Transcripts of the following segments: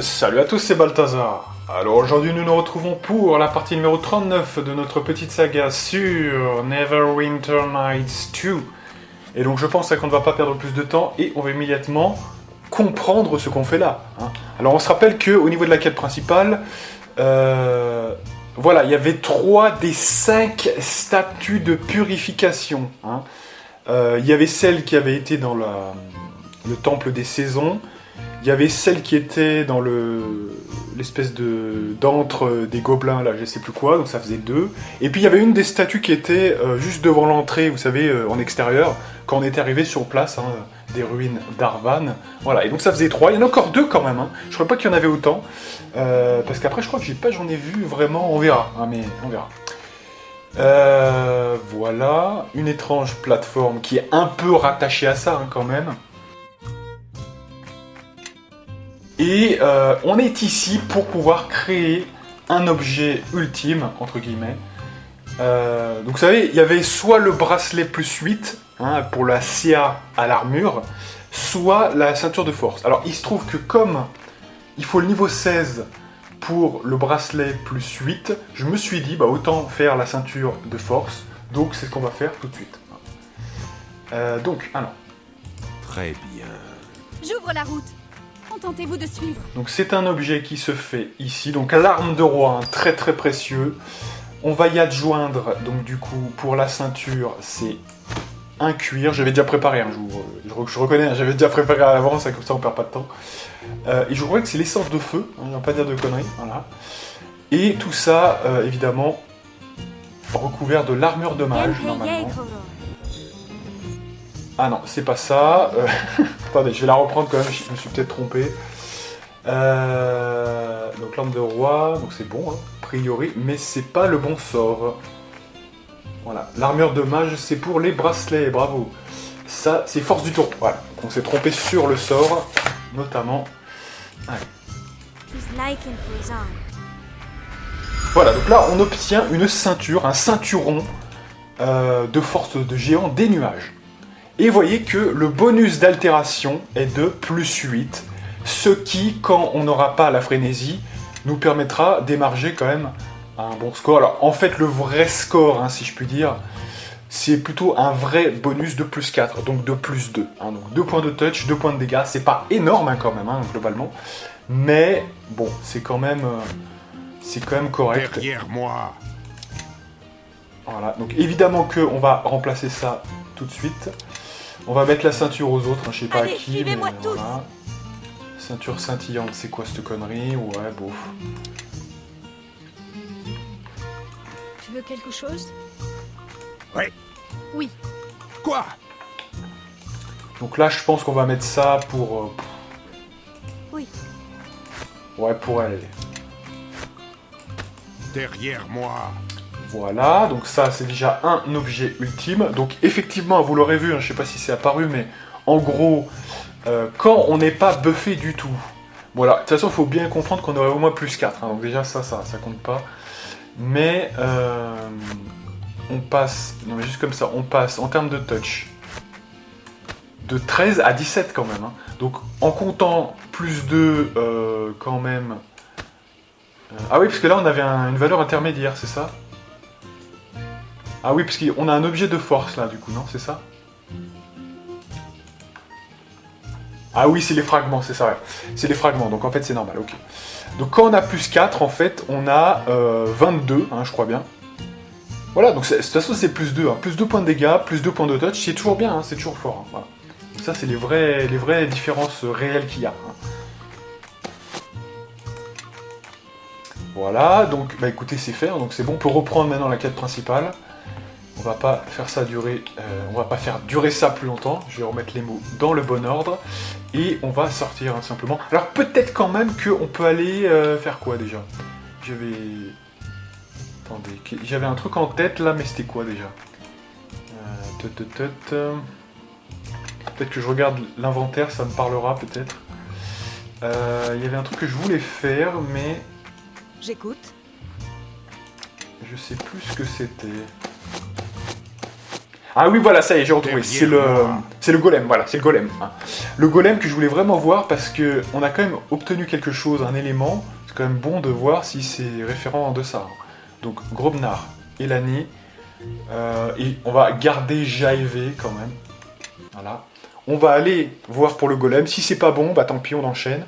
Salut à tous, c'est Balthazar. Alors aujourd'hui nous nous retrouvons pour la partie numéro 39 de notre petite saga sur Neverwinter Nights 2. Et donc je pense qu'on ne va pas perdre plus de temps et on va immédiatement comprendre ce qu'on fait là. Alors on se rappelle qu'au niveau de la quête principale, voilà, il y avait 3 des 5 statues de purification. Il y avait celle qui avait été dans le temple des saisons. Il y avait celle qui était dans l'espèce d'antre des gobelins, là, je sais plus quoi, donc ça faisait 2. Et puis il y avait une des statues qui était juste devant l'entrée, vous savez, en extérieur, quand on était arrivé sur place, des ruines d'Arvan. Voilà, et donc ça faisait 3. Il y en a encore 2 quand même, Je ne crois pas qu'il y en avait autant. Parce qu'après, je crois que j'en ai vu vraiment, on verra, mais on verra. Voilà, une étrange plateforme qui est un peu rattachée à ça, quand même. Et on est ici pour pouvoir créer un objet ultime, entre guillemets. Donc vous savez, il y avait soit le bracelet plus 8, pour la CA à l'armure, soit la ceinture de force. Alors il se trouve que comme il faut le niveau 16 pour le bracelet plus 8, je me suis dit, autant faire la ceinture de force. Donc c'est ce qu'on va faire tout de suite. Alors. Très bien. J'ouvre la route. Contentez-vous de suivre. Donc c'est un objet qui se fait ici, donc l'arme de roi, très très précieux. On va y adjoindre, donc du coup, pour la ceinture, c'est un cuir. J'avais déjà préparé, je reconnais, j'avais déjà préparé à l'avance, comme ça on perd pas de temps. Et je crois que c'est l'essence de feu, on va pas dire de conneries, voilà. Et tout ça, évidemment, recouvert de l'armure de mage, normalement. Ah non, c'est pas ça. Attendez, je vais la reprendre quand même, je me suis peut-être trompé. Donc l'arme de roi, donc c'est bon, a priori, mais c'est pas le bon sort. Voilà, l'armure de mage, c'est pour les bracelets, bravo. Ça, c'est force du tour, voilà. On s'est trompé sur le sort, notamment. Allez. Voilà, donc là, on obtient une ceinture, un ceinturon de force de géant des nuages. Et vous voyez que le bonus d'altération est de plus 8, ce qui, quand on n'aura pas la frénésie, nous permettra d'émarger quand même un bon score. Alors en fait, le vrai score, si je puis dire, c'est plutôt un vrai bonus de plus 4, donc de plus 2. Donc 2 points de touch, 2 points de dégâts, c'est pas énorme quand même, globalement, mais bon, c'est quand même correct. Derrière moi. Voilà, donc évidemment qu'on va remplacer ça tout de suite. On va mettre la ceinture aux autres, je sais pas à qui, mais voilà. Ceinture scintillante, c'est quoi cette connerie? Ouais, bof. Tu veux quelque chose? Oui. Oui. Quoi? Donc là, je pense qu'on va mettre ça pour... Oui. Ouais, pour elle. Derrière moi. Voilà, donc ça c'est déjà un objet ultime. Donc effectivement, vous l'aurez vu, je sais pas si c'est apparu, mais en gros, quand on n'est pas buffé du tout, voilà, de toute façon il faut bien comprendre qu'on aurait au moins plus 4, donc déjà ça compte pas. Mais on passe, non mais juste comme ça, on passe en termes de touch, de 13 à 17 quand même. Donc en comptant plus 2 quand même... Ah oui, parce que là on avait une valeur intermédiaire, c'est ça? Ah oui, parce qu'on a un objet de force là, du coup, non? C'est ça? Ah oui, c'est les fragments, c'est ça, ouais. C'est les fragments, donc en fait c'est normal, ok. Donc quand on a plus 4, en fait, on a 22, je crois bien. Voilà, donc de toute façon c'est plus 2, plus 2 points de dégâts, plus 2 points de touch, c'est toujours bien, c'est toujours fort. Voilà. Donc ça c'est les vraies différences réelles qu'il y a. Voilà, donc bah écoutez, c'est fait, donc c'est bon, on peut reprendre maintenant la quête principale. On va pas faire ça durer, on va pas faire durer ça plus longtemps. Je vais remettre les mots dans le bon ordre et on va sortir simplement. Alors peut-être quand même qu'on peut aller faire quoi déjà? Attendez, j'avais un truc en tête là, mais c'était quoi déjà? Peut-être que je regarde l'inventaire, ça me parlera peut-être. Il y avait un truc que je voulais faire, mais J'écoute. je sais plus ce que c'était. Ah oui, voilà, ça y est, j'ai retrouvé. Derrière moi. C'est le golem, voilà, c'est le golem. Hein. Le golem que je voulais vraiment voir parce que on a quand même obtenu quelque chose, un élément. C'est quand même bon de voir si c'est référent en deçà. Donc, Grobnar, Elani. Et on va garder JAEV quand même. Voilà. On va aller voir pour le golem. Si c'est pas bon, bah tant pis, on enchaîne.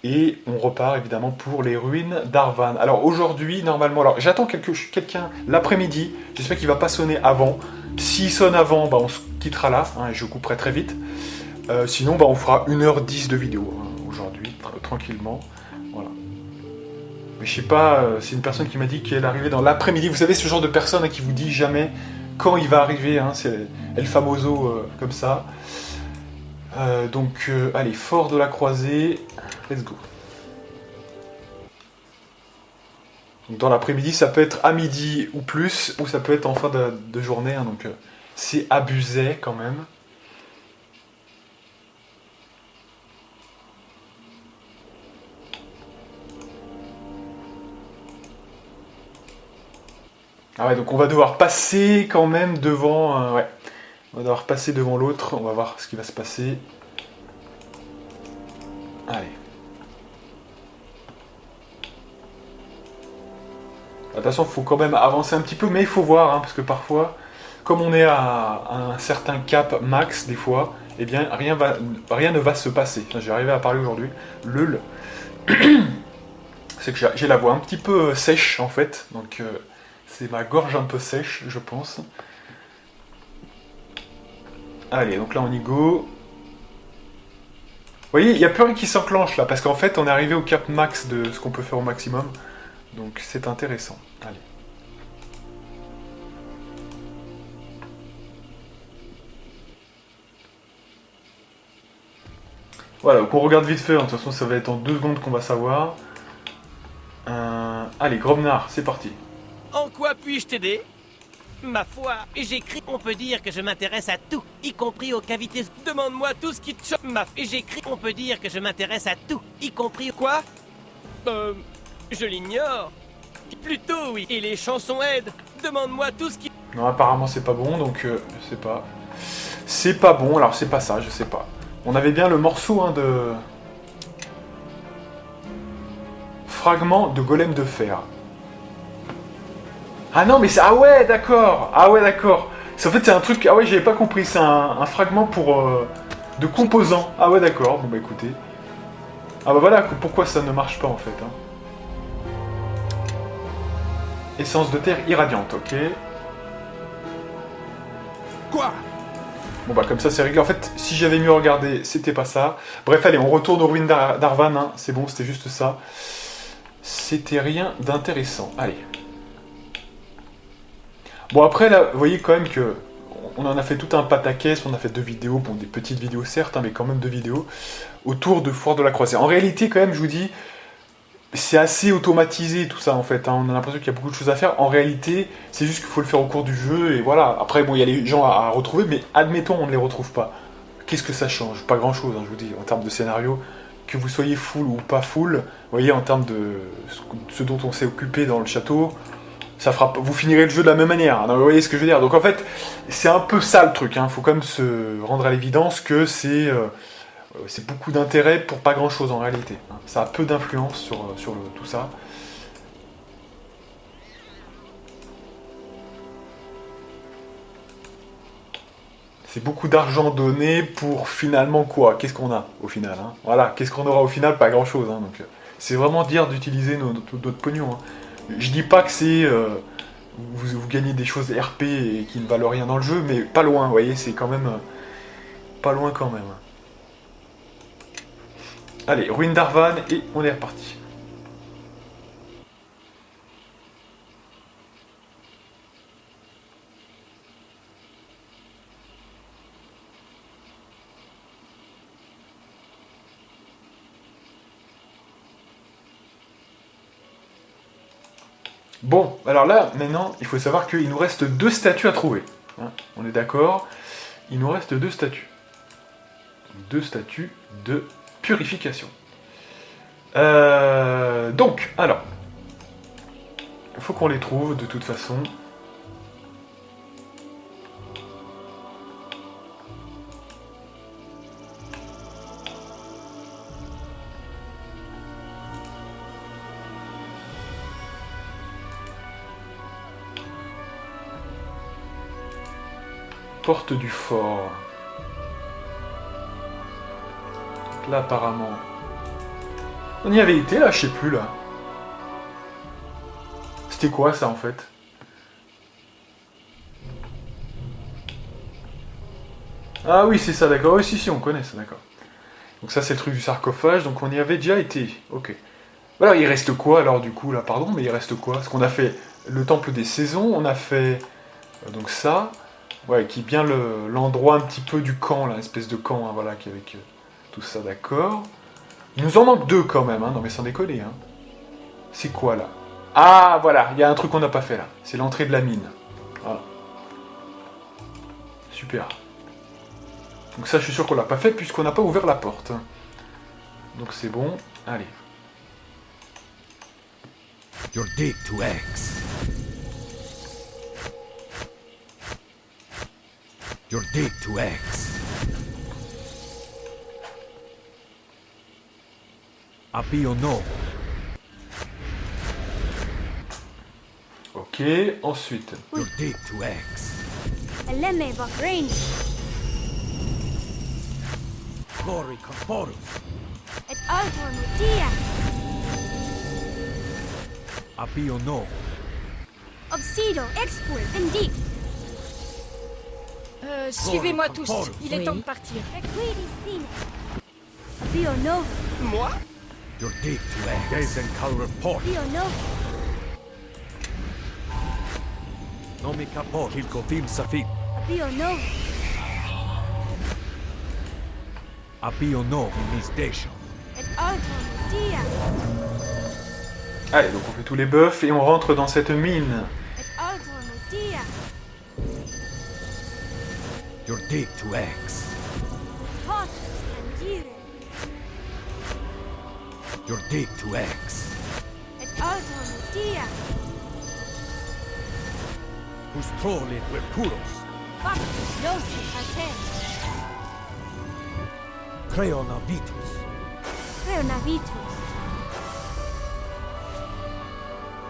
Et on repart évidemment pour les ruines d'Arvan. Alors aujourd'hui, normalement, alors j'attends quelqu'un l'après-midi. J'espère qu'il va pas sonner avant. S'il sonne avant, bah, on se quittera là. Hein, et je couperai très vite. Sinon, bah, on fera 1h10 de vidéo hein, aujourd'hui, tranquillement. Voilà. Mais je sais pas, c'est une personne qui m'a dit qu'elle arrivait dans l'après-midi. Vous savez, ce genre de personne hein, qui vous dit jamais quand il va arriver. Hein, c'est El Famoso comme ça. Donc, allez, Fort de la Croisée. Let's go. Donc, dans l'après-midi, ça peut être à midi ou plus, ou ça peut être en fin de journée. Hein, donc, c'est abusé quand même. Ah ouais, donc on va devoir passer quand même devant... ouais, on va devoir passer devant l'autre. On va voir ce qui va se passer. Allez. De toute façon, il faut quand même avancer un petit peu, mais il faut voir, hein, parce que parfois, comme on est à un certain cap max, des fois, eh bien, rien ne va se passer. J'ai arrivé à parler aujourd'hui. Lul. C'est que j'ai la voix un petit peu sèche, en fait. Donc, c'est ma gorge un peu sèche, je pense. Allez, donc là, on y go. Vous voyez, il n'y a plus rien qui s'enclenche, là, parce qu'en fait, on est arrivé au cap max de ce qu'on peut faire au maximum. Donc, c'est intéressant. Allez. Voilà, donc on regarde vite fait, hein. De toute façon ça va être en 2 secondes qu'on va savoir. Allez, Grobnar, c'est parti. En quoi puis-je t'aider? Ma foi, j'écris. On peut dire que je m'intéresse à tout, y compris aux cavités. Demande-moi tout ce qui te choque. J'écris. On peut dire que je m'intéresse à tout, y compris. Quoi? Je l'ignore. Plutôt oui. Et les chansons aident. Demande-moi tout ce qui... Non, apparemment c'est pas bon, donc je sais pas. C'est pas bon, alors c'est pas ça, je sais pas. On avait bien le morceau hein, de... Fragment de golem de fer. Ah non, mais c'est... Ah ouais, d'accord. Ah ouais, d'accord. En fait, c'est un truc... Ah ouais, j'avais pas compris. C'est un fragment pour... de composants. Ah ouais, d'accord. Bon, bah écoutez. Ah bah voilà, pourquoi ça ne marche pas, en fait. Hein. Essence de terre irradiante, ok. Quoi? Bon bah comme ça c'est réglé. En fait, si j'avais mieux regardé, c'était pas ça. Bref, allez, on retourne aux ruines d'Arvan. Hein. C'est bon, c'était juste ça. C'était rien d'intéressant. Allez. Bon après là, vous voyez quand même que on en a fait tout un pataquès. On a fait 2 vidéos, bon des petites vidéos certes, hein, mais quand même 2 vidéos autour de Fort de la Croisée. En réalité, quand même, je vous dis, c'est assez automatisé tout ça en fait. Hein. On a l'impression qu'il y a beaucoup de choses à faire. En réalité, c'est juste qu'il faut le faire au cours du jeu et voilà. Après, bon, il y a les gens à retrouver, mais admettons, on ne les retrouve pas. Qu'est-ce que ça change? Pas grand-chose, hein, je vous dis, en termes de scénario. Que vous soyez full ou pas full, vous voyez, en termes de ce dont on s'est occupé dans le château, ça fera, vous finirez le jeu de la même manière. Hein. Vous voyez ce que je veux dire? Donc en fait, c'est un peu ça le truc. Hein. Faut quand même se rendre à l'évidence que c'est beaucoup d'intérêt pour pas grand-chose en réalité. Hein. Ça a peu d'influence sur tout ça. C'est beaucoup d'argent donné pour finalement quoi? Qu'est-ce qu'on a au final hein? Voilà, qu'est-ce qu'on aura au final? Pas grand-chose. Hein, donc, c'est vraiment dire d'utiliser notre pognon. Hein. Je dis pas que c'est... vous gagnez des choses RP et qui ne valent rien dans le jeu, mais pas loin, vous voyez, c'est quand même... pas loin quand même. Allez, ruine d'Arvan et on est reparti. Bon, alors là, maintenant, il faut savoir qu'il nous reste 2 statues à trouver. Hein, on est d'accord? Il nous reste 2 statues. 2 statues de purification. Donc, alors, il faut qu'on les trouve de toute façon. Porte du fort. Donc là, apparemment... On y avait été, là, je sais plus, là. C'était quoi, ça, en fait? Ah oui, c'est ça, d'accord. Oui, si, on connaît ça, d'accord. Donc ça, c'est le truc du sarcophage. Donc on y avait déjà été. Ok. Voilà, il reste quoi, alors, du coup, là? Pardon, mais il reste quoi? Parce qu'on a fait le temple des saisons, on a fait... donc ça... Ouais, qui est bien l'endroit un petit peu du camp, là, espèce de camp, hein, voilà, qui est avec tout ça, d'accord. Il nous en manque 2 quand même, hein, non mais sans déconner, hein. C'est quoi, là? Ah, voilà, il y a un truc qu'on n'a pas fait, là. C'est l'entrée de la mine. Voilà. Super. Donc ça, je suis sûr qu'on l'a pas fait, puisqu'on n'a pas ouvert la porte. Donc c'est bon, allez. You're deep to X. You're deep to X. Appio no. Ok, ensuite. You're deep to X. Eleme Bahrain. Glory Corporus. Et Altor Mutia. Appio no. Obsido Expur Vendit. Suivez-moi tous, il est Oui. temps de partir. Requiri Sine. Abio Nova. Moi? You're deep to X. Gaze and color port. Abio Nova. Nomi capor. Kilkofim safin. Abio Nova. Appio no. Miss Desho. Et Altor Mutia. Allez, donc on fait tous les buffs et on rentre dans cette mine. Et Altor Mutia. You're deep to X. Potus Angire. You're deep to X. Et Altor Mutia. Who's trolling with puros. Bacchus Yosef Aten. Creona vitus. Reonavitus.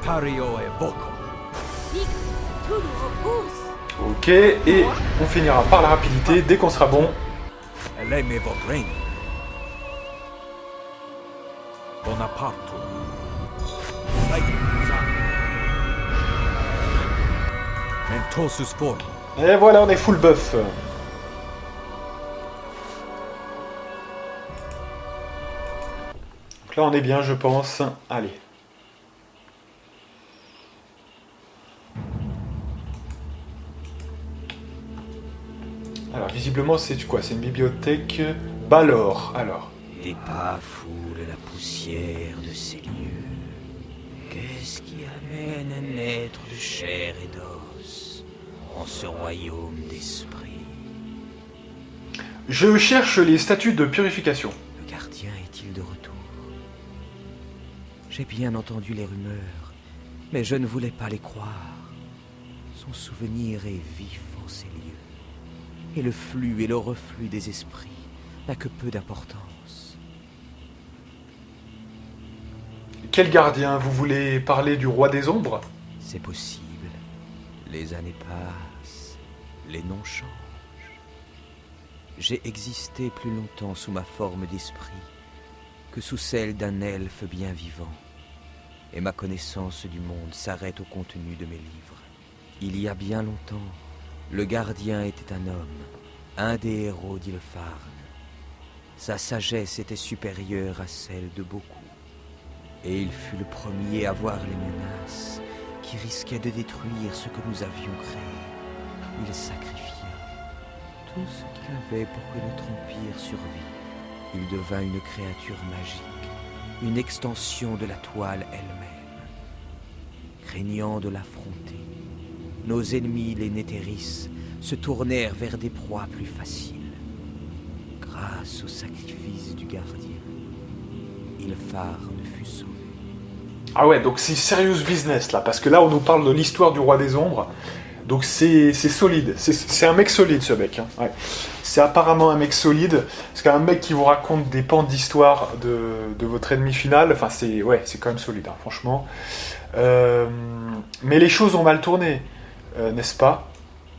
Tario e voco. Vixis Tudu Opus. Ok, et on finira par la rapidité dès qu'on sera bon. Eleme vocrein. Bonaparte. Mentosus form. Et voilà, on est full buff. Donc là, on est bien, je pense. Allez. Alors, visiblement, c'est quoi? C'est une bibliothèque Balor. Alors, Les pas foulent la poussière de ces lieux. Qu'est-ce qui amène un être de chair et d'os en ce royaume d'esprit? je cherche les statues de purification. Le gardien est-il de retour? J'ai bien entendu les rumeurs, mais je ne voulais pas les croire. Son souvenir est vif en ces lieux, et le flux et le reflux des esprits n'a que peu d'importance. Quel gardien? Vous voulez parler du roi des ombres? C'est possible. Les années passent, les noms changent. J'ai existé plus longtemps sous ma forme d'esprit que sous celle d'un elfe bien vivant, et ma connaissance du monde s'arrête au contenu de mes livres. Il y a bien longtemps, le gardien était un homme, un des héros d'Ilfarn. Sa sagesse était supérieure à celle de beaucoup, et il fut le premier à voir les menaces qui risquaient de détruire ce que nous avions créé. Il sacrifia tout ce qu'il avait pour que notre empire survive. Il devint une créature magique, une extension de la toile elle-même. Craignant de l'affronter, nos ennemis, les Néthéris, se tournèrent vers des proies plus faciles. Grâce au sacrifice du gardien, Ilfarn fut sauvé. Ah ouais, donc c'est serious business là, parce que là on nous parle de l'histoire du roi des ombres. Donc c'est solide, c'est un mec solide ce mec. Hein. Ouais. C'est apparemment un mec solide, parce qu'un mec qui vous raconte des pans d'histoire de votre ennemi final, enfin c'est quand même solide, hein, franchement. Mais les choses ont mal tourné, n'est-ce pas?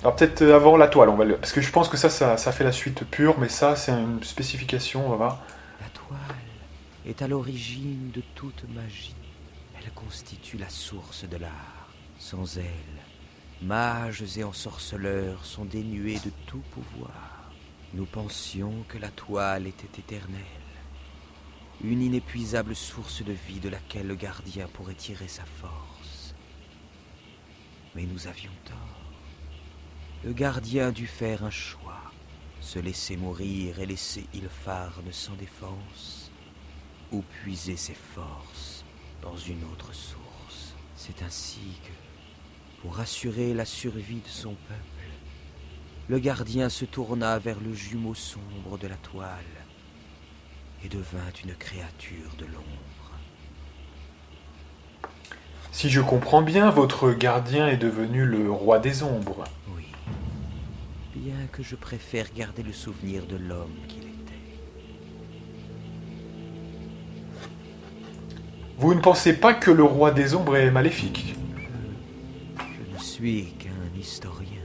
Alors peut-être avant la toile, parce que je pense que ça fait la suite pure, mais ça c'est une spécification, on va voir. La toile est à l'origine de toute magie. Elle constitue la source de l'art. Sans elle, mages et ensorceleurs sont dénués de tout pouvoir. Nous pensions que la toile était éternelle, une inépuisable source de vie de laquelle le gardien pourrait tirer sa force. Mais nous avions tort. Le gardien dut faire un choix, se laisser mourir et laisser Ylfarne sans défense, ou puiser ses forces dans une autre source. C'est ainsi que, pour assurer la survie de son peuple, le gardien se tourna vers le jumeau sombre de la toile et devint une créature de l'ombre. Si je comprends bien, votre gardien est devenu le roi des ombres. Oui, bien que je préfère garder le souvenir de l'homme qu'il était. Vous ne pensez pas que le roi des ombres est maléfique? Je ne suis qu'un historien,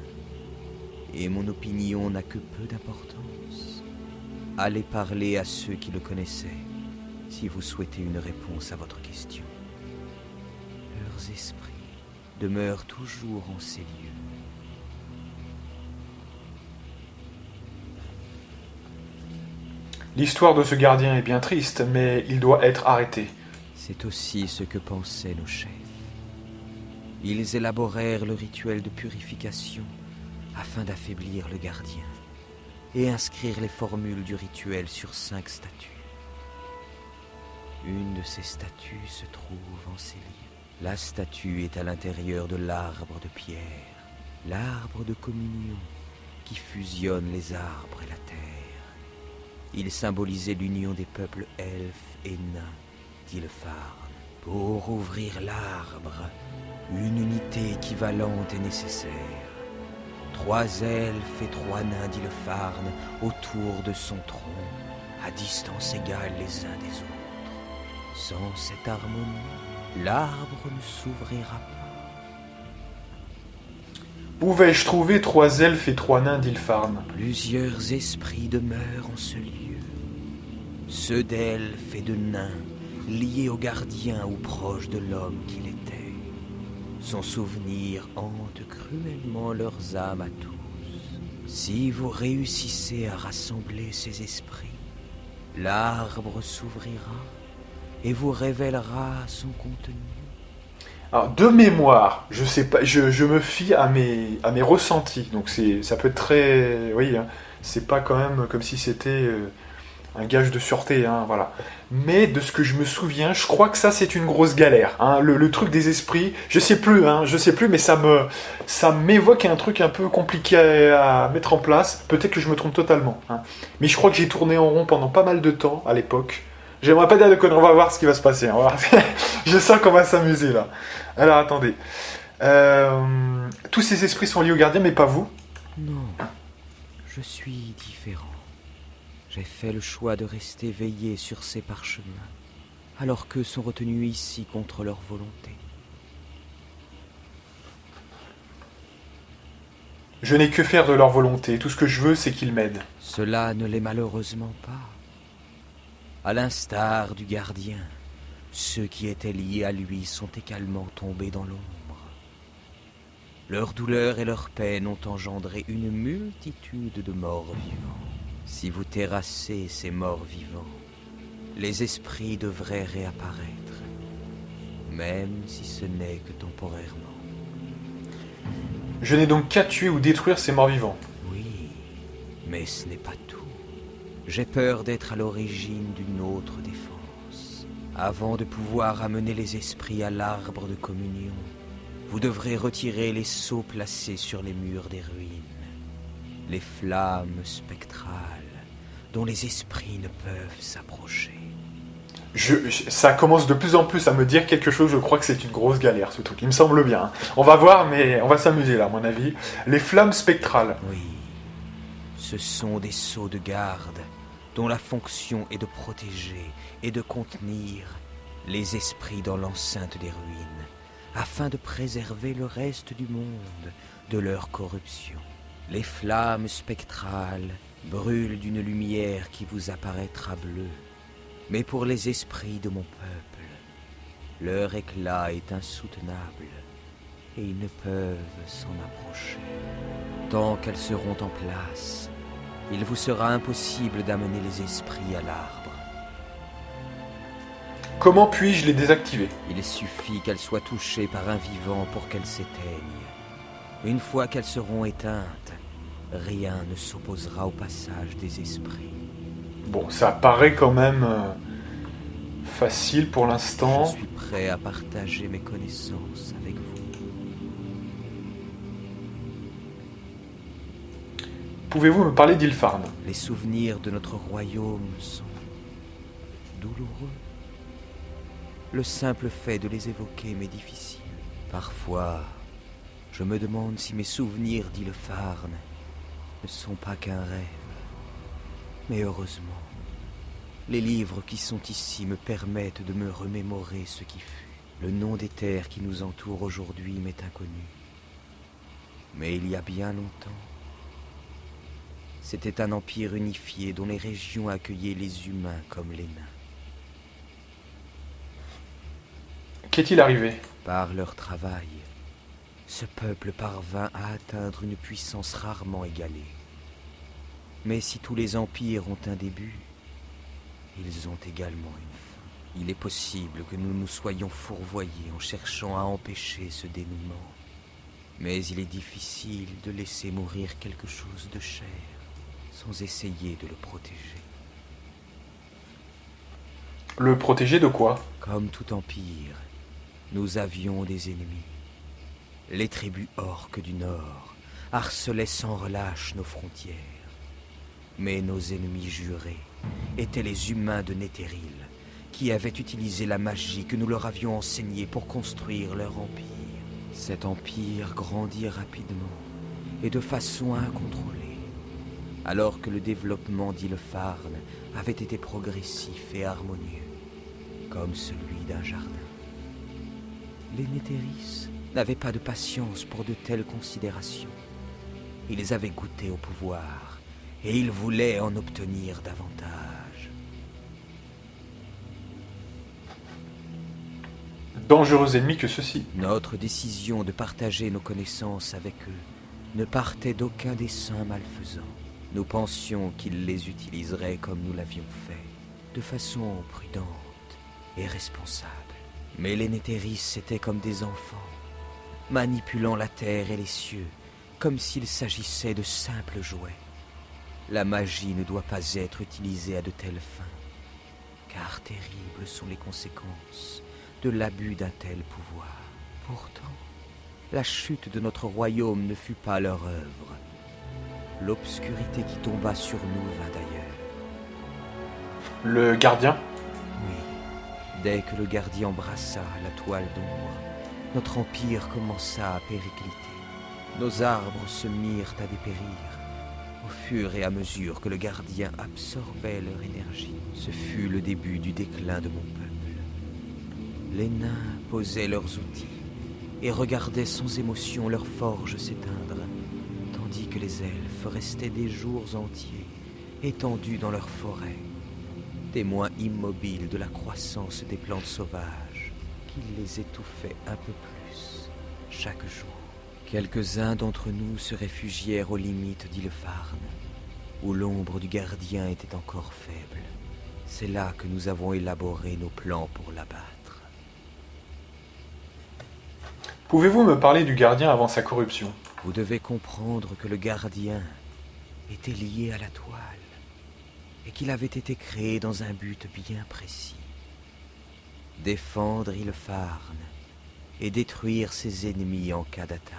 et mon opinion n'a que peu d'importance. Allez parler à ceux qui le connaissaient, si vous souhaitez une réponse à votre question. Leurs esprits demeurent toujours en ces lieux. L'histoire de ce gardien est bien triste, mais il doit être arrêté. C'est aussi ce que pensaient nos chefs. Ils élaborèrent le rituel de purification afin d'affaiblir le gardien et inscrire les formules du rituel sur 5 statues. Une de ces statues se trouve en ces lieux. La statue est à l'intérieur de l'arbre de pierre, l'arbre de communion qui fusionne les arbres et la terre. Il symbolisait l'union des peuples elfes et nains d'Ylfarne. Pour ouvrir l'arbre, une unité équivalente est nécessaire. 3 elfes et 3 nains d'Ylfarne autour de son tronc, à distance égale les uns des autres. Sans cette harmonie, l'arbre ne s'ouvrira pas. Pouvais-je trouver 3 elfes et 3 nains d'Ylfarne? Plusieurs esprits demeurent en ce lieu. Ceux d'elfes et de nains, liés au gardien ou proches de l'homme qu'il était. Son souvenir hante cruellement leurs âmes à tous. Si vous réussissez à rassembler ces esprits, l'arbre s'ouvrira et vous révélera son contenu. Alors, de mémoire, je sais pas, je me fie à mes ressentis, donc ça peut être très, oui, hein, c'est pas quand même comme si c'était un gage de sûreté, hein, voilà. Mais de ce que je me souviens, je crois que ça c'est une grosse galère, hein, le truc des esprits, je sais plus, mais ça m'évoque un truc un peu compliqué à mettre en place. Peut-être que je me trompe totalement, hein. Mais je crois que j'ai tourné en rond pendant pas mal de temps à l'époque. J'aimerais pas dire de conneries, on va voir ce qui va se passer. On va voir. Je sens qu'on va s'amuser là. Alors attendez. Tous ces esprits sont liés au gardien, mais pas vous? Non, je suis différent. J'ai fait le choix de rester veillé sur ces parchemins, alors qu'eux sont retenus ici contre leur volonté. Je n'ai que faire de leur volonté. Tout ce que je veux, c'est qu'ils m'aident. Cela ne l'est malheureusement pas. À l'instar du gardien, ceux qui étaient liés à lui sont également tombés dans l'ombre. Leur douleur et leur peine ont engendré une multitude de morts vivants. Si vous terrassez ces morts vivants, les esprits devraient réapparaître, même si ce n'est que temporairement. Je n'ai donc qu'à tuer ou détruire ces morts vivants. Oui, mais ce n'est pas tout. J'ai peur d'être à l'origine d'une autre défense. Avant de pouvoir amener les esprits à l'arbre de communion, vous devrez retirer les sceaux placés sur les murs des ruines, les flammes spectrales dont les esprits ne peuvent s'approcher. Ça commence de plus en plus à me dire quelque chose, je crois que c'est une grosse galère ce truc, il me semble bien. Hein. On va voir, mais on va s'amuser là, à mon avis. Les flammes spectrales. Oui, ce sont des sceaux de garde dont la fonction est de protéger et de contenir les esprits dans l'enceinte des ruines, afin de préserver le reste du monde de leur corruption. Les flammes spectrales brûlent d'une lumière qui vous apparaîtra bleue, mais pour les esprits de mon peuple, leur éclat est insoutenable, et ils ne peuvent s'en approcher. Tant qu'elles seront en place, il vous sera impossible d'amener les esprits à l'arbre. Comment puis-je les désactiver? Il suffit qu'elles soient touchées par un vivant pour qu'elles s'éteignent. Une fois qu'elles seront éteintes, rien ne s'opposera au passage des esprits. Bon, ça paraît quand même facile pour l'instant. Je suis prêt à partager mes connaissances avec vous. Pouvez-vous me parler d'Ilfarn? Les souvenirs de notre royaume sont douloureux. Le simple fait de les évoquer m'est difficile. Parfois, je me demande si mes souvenirs d'Ilfarn ne sont pas qu'un rêve. Mais heureusement, les livres qui sont ici me permettent de me remémorer ce qui fut. Le nom des terres qui nous entourent aujourd'hui m'est inconnu. Mais il y a bien longtemps, c'était un empire unifié dont les régions accueillaient les humains comme les nains. Qu'est-il arrivé? Par leur travail, ce peuple parvint à atteindre une puissance rarement égalée. Mais si tous les empires ont un début, ils ont également une fin. Il est possible que nous nous soyons fourvoyés en cherchant à empêcher ce dénouement. Mais il est difficile de laisser mourir quelque chose de cher sans essayer de le protéger. Le protéger de quoi? Comme tout empire, nous avions des ennemis. Les tribus orques du Nord harcelaient sans relâche nos frontières. Mais nos ennemis jurés étaient les humains de Netheril, qui avaient utilisé la magie que nous leur avions enseignée pour construire leur empire. Cet empire grandit rapidement et de façon incontrôlée, alors que le développement d'Ilfarn avait été progressif et harmonieux, comme celui d'un jardin. Les Néthéris n'avaient pas de patience pour de telles considérations. Ils avaient goûté au pouvoir, et ils voulaient en obtenir davantage. Dangereux ennemis que ceux-ci. Notre décision de partager nos connaissances avec eux ne partait d'aucun dessein malfaisant. Nous pensions qu'ils les utiliseraient comme nous l'avions fait, de façon prudente et responsable. Mais les Néthéris étaient comme des enfants, manipulant la terre et les cieux, comme s'il s'agissait de simples jouets. La magie ne doit pas être utilisée à de telles fins, car terribles sont les conséquences de l'abus d'un tel pouvoir. Pourtant, la chute de notre royaume ne fut pas leur œuvre. L'obscurité qui tomba sur nous vint d'ailleurs. Le gardien? Oui, dès que le gardien embrassa la toile d'ombre, notre empire commença à péricliter. Nos arbres se mirent à dépérir, au fur et à mesure que le gardien absorbait leur énergie. Ce fut le début du déclin de mon peuple. Les nains posaient leurs outils et regardaient sans émotion leurs forges s'éteindre, tandis que les elfes restaient des jours entiers, étendus dans leurs forêts, témoins immobiles de la croissance des plantes sauvages, qui les étouffaient un peu plus chaque jour. Quelques-uns d'entre nous se réfugièrent aux limites d'Ilfarn, où l'ombre du gardien était encore faible. C'est là que nous avons élaboré nos plans pour l'abattre. Pouvez-vous me parler du gardien avant sa corruption? Vous devez comprendre que le gardien était lié à la toile et qu'il avait été créé dans un but bien précis. Défendre Ilfarn et détruire ses ennemis en cas d'attaque.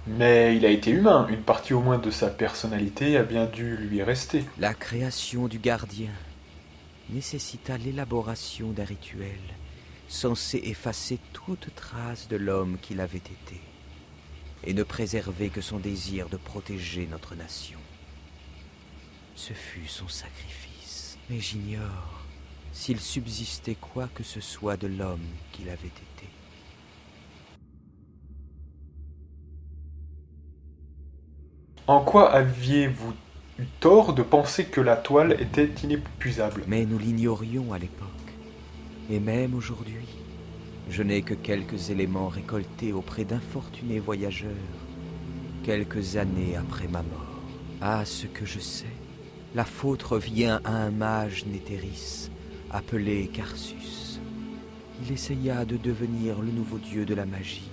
Mais il a été humain, une partie au moins de sa personnalité a bien dû lui rester. La création du gardien nécessita l'élaboration d'un rituel censé effacer toute trace de l'homme qu'il avait été et ne préserver que son désir de protéger notre nation. Ce fut son sacrifice, mais j'ignore s'il subsistait quoi que ce soit de l'homme qu'il avait été. En quoi aviez-vous eu tort de penser que la toile était inépuisable? Mais nous l'ignorions à l'époque. Et même aujourd'hui, je n'ai que quelques éléments récoltés auprès d'infortunés voyageurs, quelques années après ma mort. À ce que je sais, la faute revient à un mage Néthéris, appelé Carsus. Il essaya de devenir le nouveau dieu de la magie,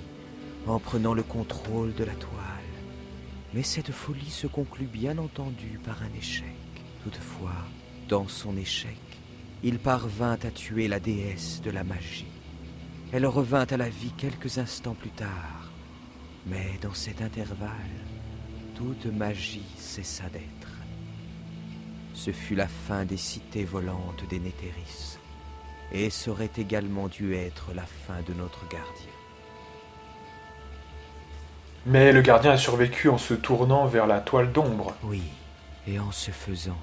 en prenant le contrôle de la toile. Mais cette folie se conclut bien entendu par un échec. Toutefois, dans son échec, il parvint à tuer la déesse de la magie. Elle revint à la vie quelques instants plus tard. Mais dans cet intervalle, toute magie cessa d'être. Ce fut la fin des cités volantes des Néthéris. Et ça aurait également dû être la fin de notre gardien. Mais le gardien a survécu en se tournant vers la toile d'ombre. Oui, et en ce faisant,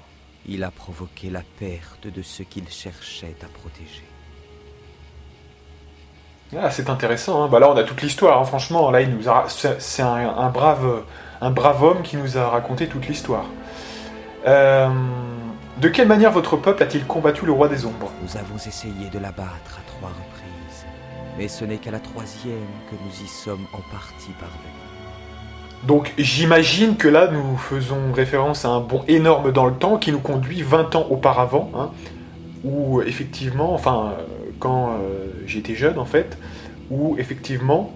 il a provoqué la perte de ce qu'il cherchait à protéger. Ah, c'est intéressant, hein. Bah là on a toute l'histoire, hein. Franchement, là c'est un brave homme qui nous a raconté toute l'histoire. De quelle manière votre peuple a-t-il combattu le roi des ombres? Nous avons essayé de l'abattre à 3 reprises, mais ce n'est qu'à la 3e que nous y sommes en partie parvenus. Donc j'imagine que là nous faisons référence à un bond énorme dans le temps qui nous conduit 20 ans auparavant, hein, où effectivement, enfin quand j'étais jeune en fait, où effectivement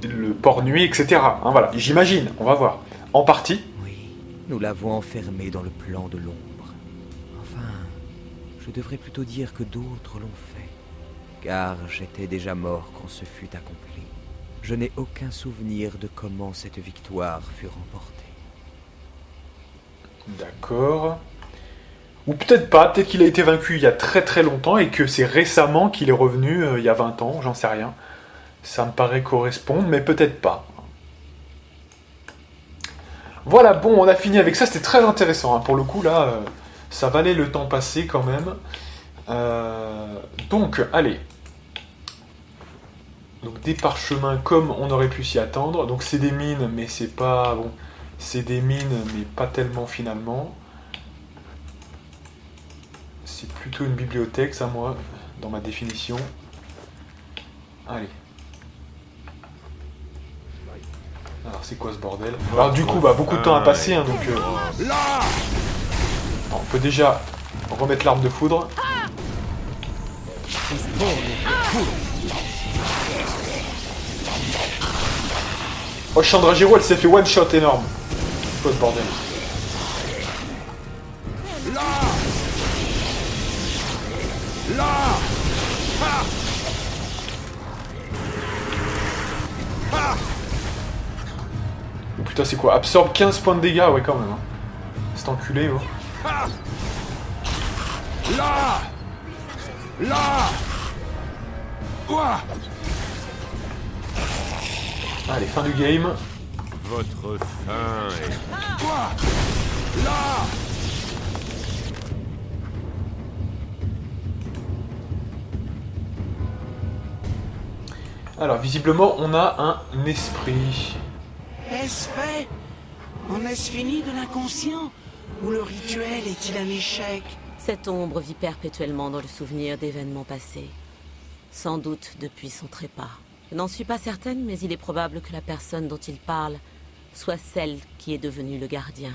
le port-nuit, etc. Hein, voilà, j'imagine, on va voir. En partie. Oui, nous l'avons enfermé dans le plan de l'ombre. Enfin, je devrais plutôt dire que d'autres l'ont fait, car j'étais déjà mort quand ce fut accompli. Je n'ai aucun souvenir de comment cette victoire fut remportée. D'accord. Ou peut-être pas, peut-être qu'il a été vaincu il y a très très longtemps et que c'est récemment qu'il est revenu, il y a 20 ans, j'en sais rien. Ça me paraît correspondre, mais peut-être pas. Voilà, bon, on a fini avec ça, c'était très intéressant, hein. Pour le coup, là, ça valait le temps passé quand même. Donc, allez. Donc des parchemins comme on aurait pu s'y attendre. Donc c'est des mines, mais c'est pas... Bon, c'est des mines, mais pas tellement finalement. C'est plutôt une bibliothèque, ça, moi, dans ma définition. Allez. Alors c'est quoi ce bordel? Alors du coup, bah, beaucoup de temps a passé, hein, donc... on peut déjà remettre l'arme de foudre. Oh, Chandragiro, elle s'est fait one shot énorme. C'est quoi ce bordel? Oh putain, c'est quoi? Absorbe 15 points de dégâts, ouais, quand même. Hein. C'est enculé, oh. Allez, fin du game. Votre fin est... Alors, visiblement, on a un esprit. Est-ce fait? En est-ce fini de l'inconscient? Ou le rituel est-il un échec? Cette ombre vit perpétuellement dans le souvenir d'événements passés. Sans doute depuis son trépas. Je n'en suis pas certaine, mais il est probable que la personne dont il parle soit celle qui est devenue le gardien.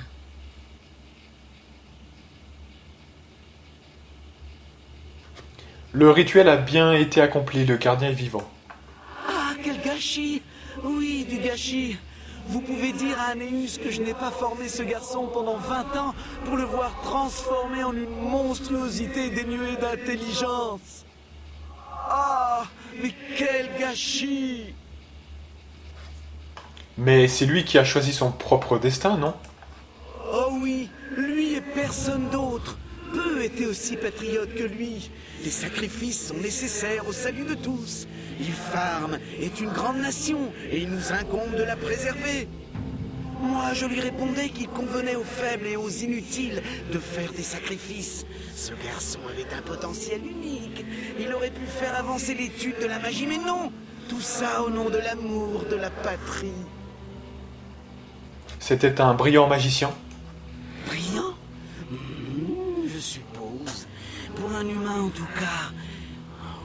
Le rituel a bien été accompli, le gardien est vivant. Ah, quel gâchis! Oui, du gâchis! Vous pouvez dire à Anéus que je n'ai pas formé ce garçon pendant 20 ans pour le voir transformé en une monstruosité dénuée d'intelligence. Ah, mais quel gâchis! Mais c'est lui qui a choisi son propre destin, non? Oh oui, lui et personne d'autre. Peu étaient aussi patriotes que lui. Les sacrifices sont nécessaires au salut de tous. L'Ilfarm est une grande nation et il nous incombe de la préserver. Moi, je lui répondais qu'il convenait aux faibles et aux inutiles de faire des sacrifices. Ce garçon avait un potentiel unique. Il aurait pu faire avancer l'étude de la magie, mais non! Tout ça au nom de l'amour, de la patrie. C'était un brillant magicien. Brillant? Je suppose. Pour un humain, en tout cas.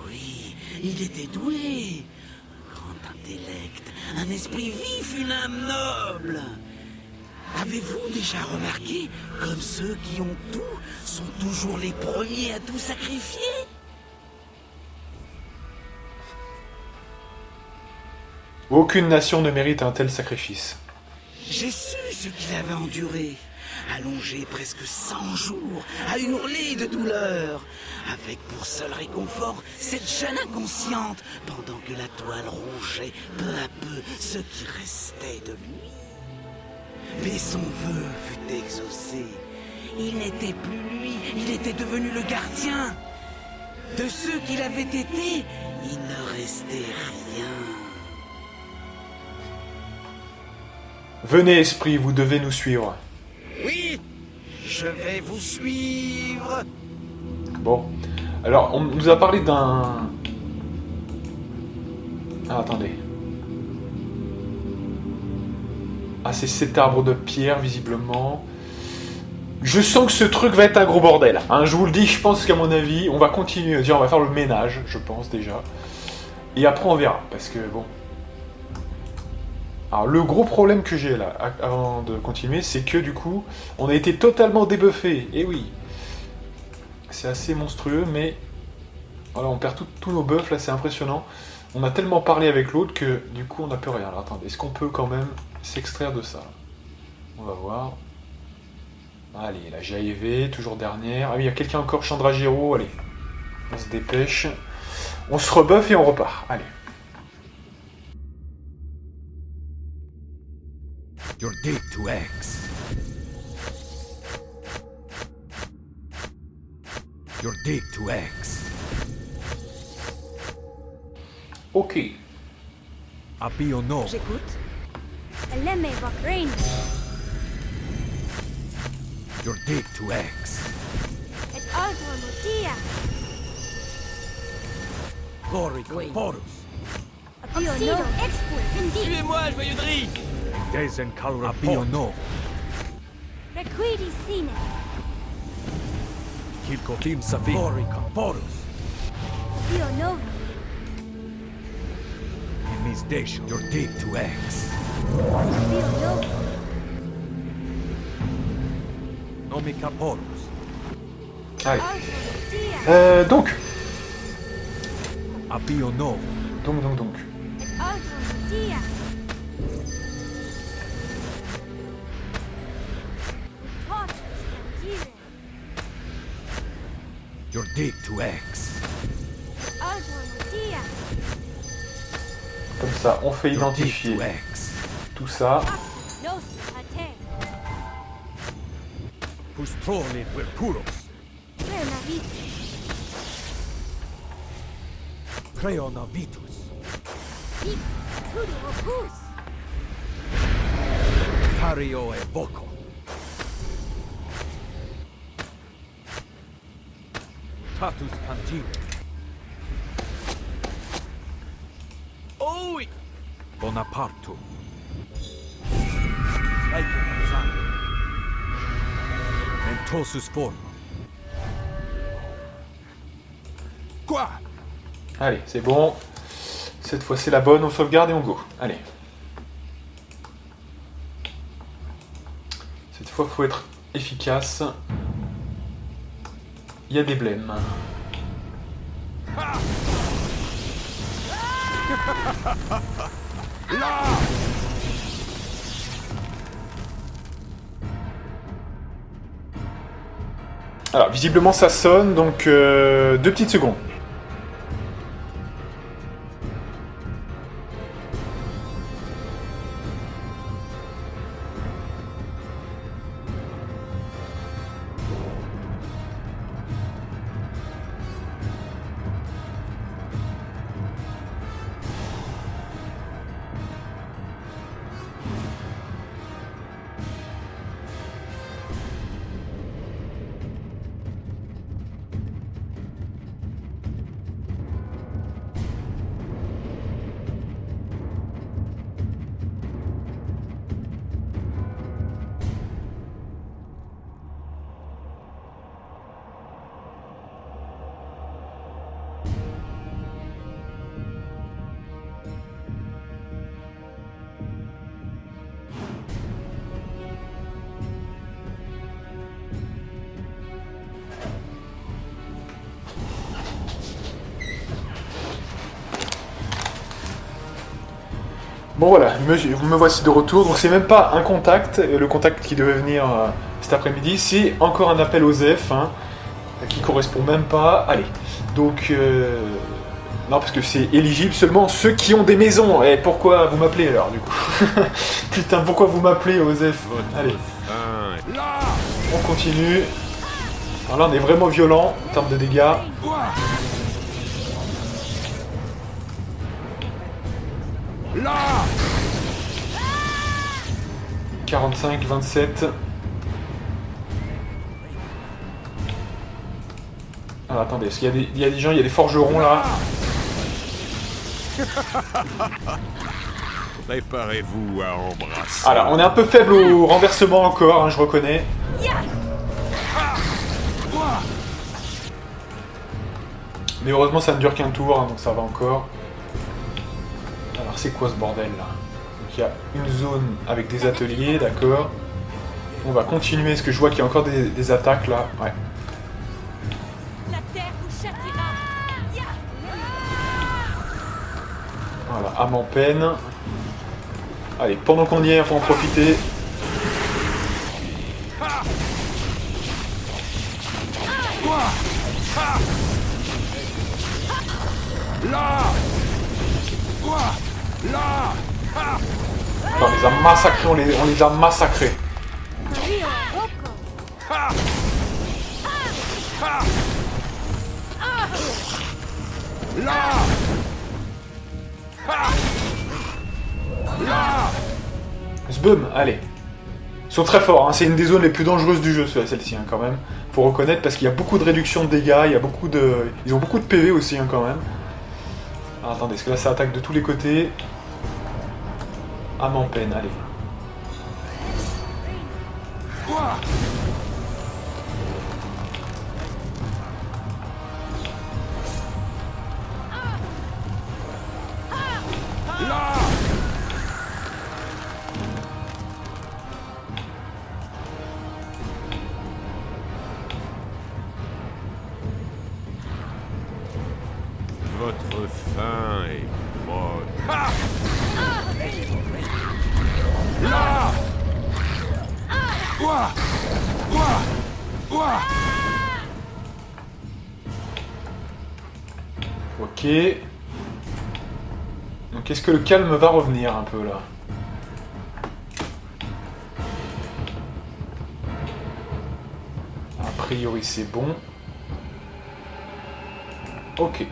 Oui, il était doué. Grand intellect, un esprit vif, une âme noble. Avez-vous déjà remarqué comme ceux qui ont tout sont toujours les premiers à tout sacrifier? Aucune nation ne mérite un tel sacrifice. J'ai su ce qu'il avait enduré, allongé presque 100 jours, à hurler de douleur, avec pour seul réconfort cette jeune inconsciente, pendant que la toile rongeait peu à peu ce qui restait de lui. Mais son vœu fut exaucé. Il n'était plus lui, il était devenu le gardien. De ceux qu'il avait été, il ne restait rien. Venez, esprit, vous devez nous suivre. Oui, je vais vous suivre. Bon. Alors, on nous a parlé d'un... Ah, attendez. Ah, c'est cet arbre de pierre, visiblement. Je sens que ce truc va être un gros bordel. Hein, je vous le dis, je pense qu'à mon avis, on va continuer. On va faire le ménage, je pense, déjà. Et après, on verra. Parce que, bon... Alors, le gros problème que j'ai, là, avant de continuer, c'est que, du coup, on a été totalement débuffé. Et oui. C'est assez monstrueux, mais... Voilà, on perd tous nos buffs, là, c'est impressionnant. On a tellement parlé avec l'autre que, du coup, on n'a plus rien. Alors, attendez, est-ce qu'on peut, quand même, s'extraire de ça? On va voir. Allez, la JAV, toujours dernière. Ah oui, il y a quelqu'un encore, Chandragiro. Allez, on se dépêche. On se rebuff et on repart. Allez. Your dig to X. Your dig to X. Ok. Abiono. J'écoute. Lemme Vokrain. Your dig to X. Et altro motia. Glorica Porus. Abiono expert. Indeed. Suivez-moi, joyeux Dri. Desencal Abiono. Requidi sine. Kilkotim Safi. Glorica Porus. Abiono. In mis Desho. Your dig to X. Abiono. Nomica Porus. Allez. Altro motia. Donc. Abiono. Donc. Et altro motia. Your dig to X. Altro motia. Comme ça, on fait Your dig identifier to X. tout ça. Nos ate. Pustroli with Puros. Renavit. Creona Vitus. Vix. Tudo opus. Cario e Voco. Tatus Tantino. Oh oui. Bonapartu. Laike Manzano. Mentosus Forma. Quoi? Allez, c'est bon. Cette fois, c'est la bonne. On sauvegarde et on go. Allez. Cette fois, faut être efficace. Il y a des blêmes. Alors, visiblement, ça sonne, donc 2 petites secondes. Bon voilà, me voici de retour. Donc c'est même pas un contact, le contact qui devait venir cet après-midi, c'est encore un appel aux F, hein, qui correspond même pas. Allez, donc... non, parce que c'est éligible seulement ceux qui ont des maisons. Et pourquoi vous m'appelez alors, du coup? Putain, pourquoi vous m'appelez, Osef? Allez, on continue. Alors là, on est vraiment violent en termes de dégâts. 45, 27. Alors attendez, parce qu'il y a des gens, il y a des forgerons là. Préparez-vous à embrasser. Alors, on est un peu faible au renversement encore, hein, je reconnais. Mais heureusement, ça ne dure qu'un tour, hein, donc ça va encore. Alors, c'est quoi ce bordel là? Donc, il y a une zone avec des ateliers, d'accord. On va continuer, parce que je vois qu'il y a encore des attaques là. Ouais. La terre vous châtira. Voilà, âme en peine. Allez, pendant qu'on y est, il faut en profiter. On les a massacrés, on les a massacrés. Zboum, allez. Ils sont très forts, hein. C'est une des zones les plus dangereuses du jeu, celle-ci, hein, quand même. Faut reconnaître, parce qu'il y a beaucoup de réduction de dégâts, il y a beaucoup de... Ils ont beaucoup de PV aussi, hein, quand même. Alors, attendez, parce que là, ça attaque de tous les côtés. Âme en peine, allez. Votre faim est molle. Ok. Donc est-ce que le calme va revenir un peu là? A priori c'est bon. Ok.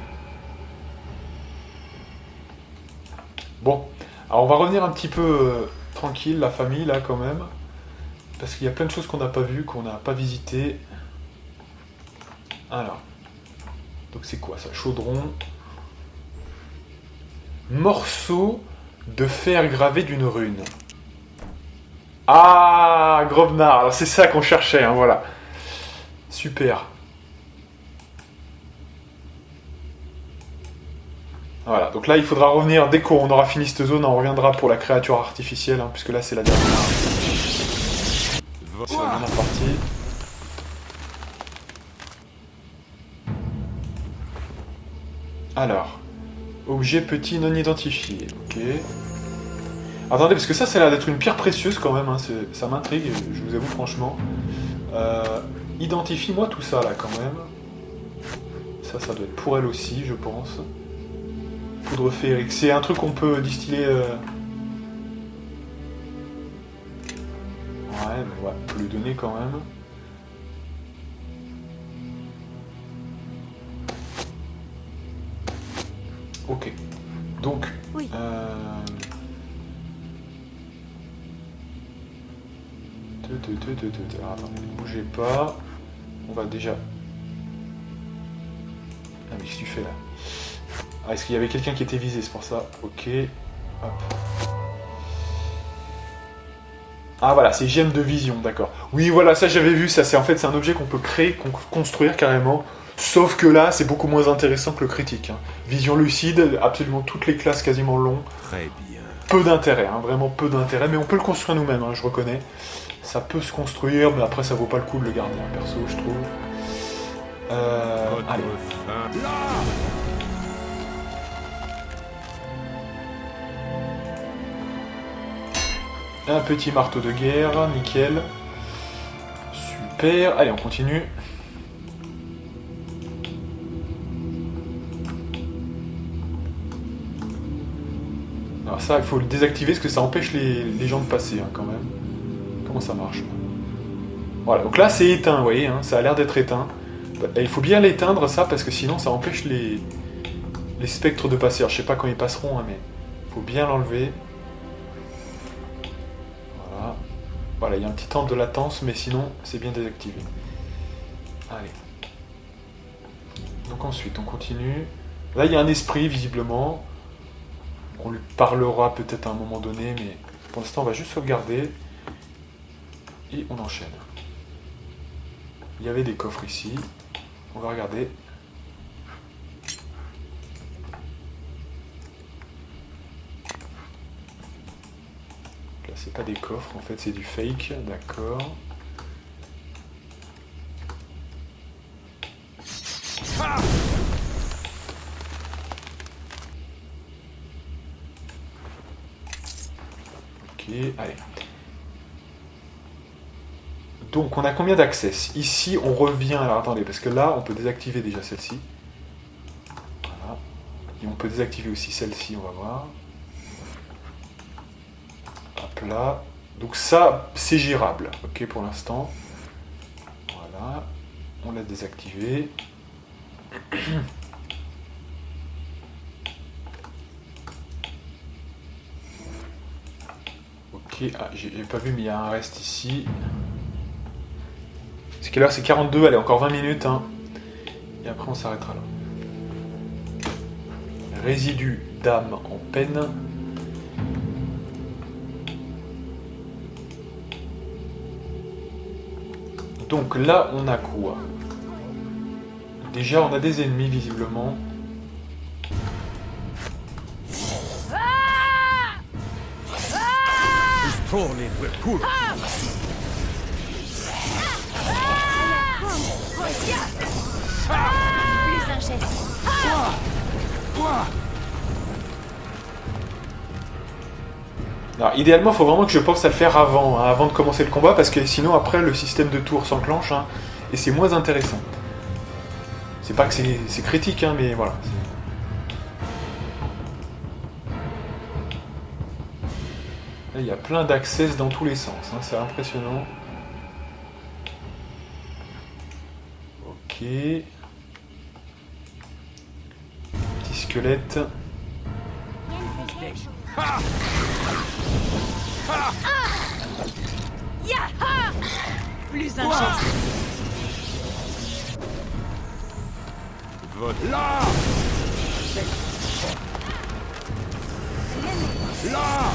Bon. Alors on va revenir un petit peu tranquille, la famille là quand même. Parce qu'il y a plein de choses qu'on n'a pas vues, qu'on n'a pas visitées. Alors. Donc c'est quoi ça? Chaudron. Morceau de fer gravé d'une rune. Ah, Grobnar. Alors c'est ça qu'on cherchait, hein, voilà. Super. Voilà, donc là il faudra revenir, dès qu'on aura fini cette zone, on reviendra pour la créature artificielle, hein, puisque là c'est la dernière. C'est la dernière partie. Alors, objet petit non identifié, ok. Attendez, parce que ça a l'air d'être une pierre précieuse quand même, hein, ça m'intrigue, je vous avoue franchement. Identifie-moi tout ça là quand même. Ça doit être pour elle aussi, je pense. Poudre féerique, c'est un truc qu'on peut distiller... Ouais, mais on va lui donner quand même. Ok. Donc... Oui. Alors, attendez, ne bougez pas. On va déjà... Ah mais qu'est-ce que tu fais là? Ah, est-ce qu'il y avait quelqu'un qui était visé, c'est pour ça? Ok. Hop. Ah voilà, c'est gemme de vision, d'accord. Oui, voilà, ça j'avais vu, ça c'est en fait c'est un objet qu'on peut créer, construire carrément. Sauf que là, c'est beaucoup moins intéressant que le critique. Hein. Vision lucide, absolument toutes les classes quasiment longs. Très bien. Peu d'intérêt, hein, vraiment peu d'intérêt, mais on peut le construire nous-mêmes, hein, je reconnais. Ça peut se construire, mais après ça vaut pas le coup de le garder, hein, perso, je trouve. Allez. Un petit marteau de guerre, nickel. Super, allez on continue. Alors ça, il faut le désactiver parce que ça empêche les gens de passer hein, quand même. Comment ça marche? Voilà, donc là c'est éteint, vous voyez, hein, ça a l'air d'être éteint. Et il faut bien l'éteindre ça parce que sinon ça empêche les spectres de passer. Alors, je sais pas quand ils passeront, hein, mais il faut bien l'enlever. Voilà. Voilà, il y a un petit temps de latence, mais sinon c'est bien désactivé. Allez. Donc ensuite on continue. Là il y a un esprit visiblement. On lui parlera peut-être à un moment donné, mais pour l'instant on va juste sauvegarder. Et on enchaîne. Il y avait des coffres ici. On va regarder. Là c'est pas des coffres, en fait c'est du fake, d'accord. Ok, allez. Donc on a combien d'access? Ici on revient, alors attendez, parce que là on peut désactiver déjà celle-ci. Voilà. Et on peut désactiver aussi celle-ci, on va voir. Hop là. Donc ça c'est gérable, ok pour l'instant. Voilà. On l'a désactivé. Ok, ah, j'ai pas vu mais il y a un reste ici. C'est quelle heure? C'est 42, allez, encore 20 minutes. Hein. Et après, on s'arrêtera là. Résidu d'âme en peine. Donc là, on a quoi? Déjà, on a des ennemis, visiblement. Plus un geste. Alors, idéalement, il faut vraiment que je pense à le faire avant, hein, avant de commencer le combat, parce que sinon, après, le système de tour s'enclenche, hein, et c'est moins intéressant. C'est pas que c'est critique, hein, mais voilà. Là, il y a plein d'accès dans tous les sens, hein, c'est impressionnant. Ok. Petit squelette. Plus un geste. Votre... Là! Là!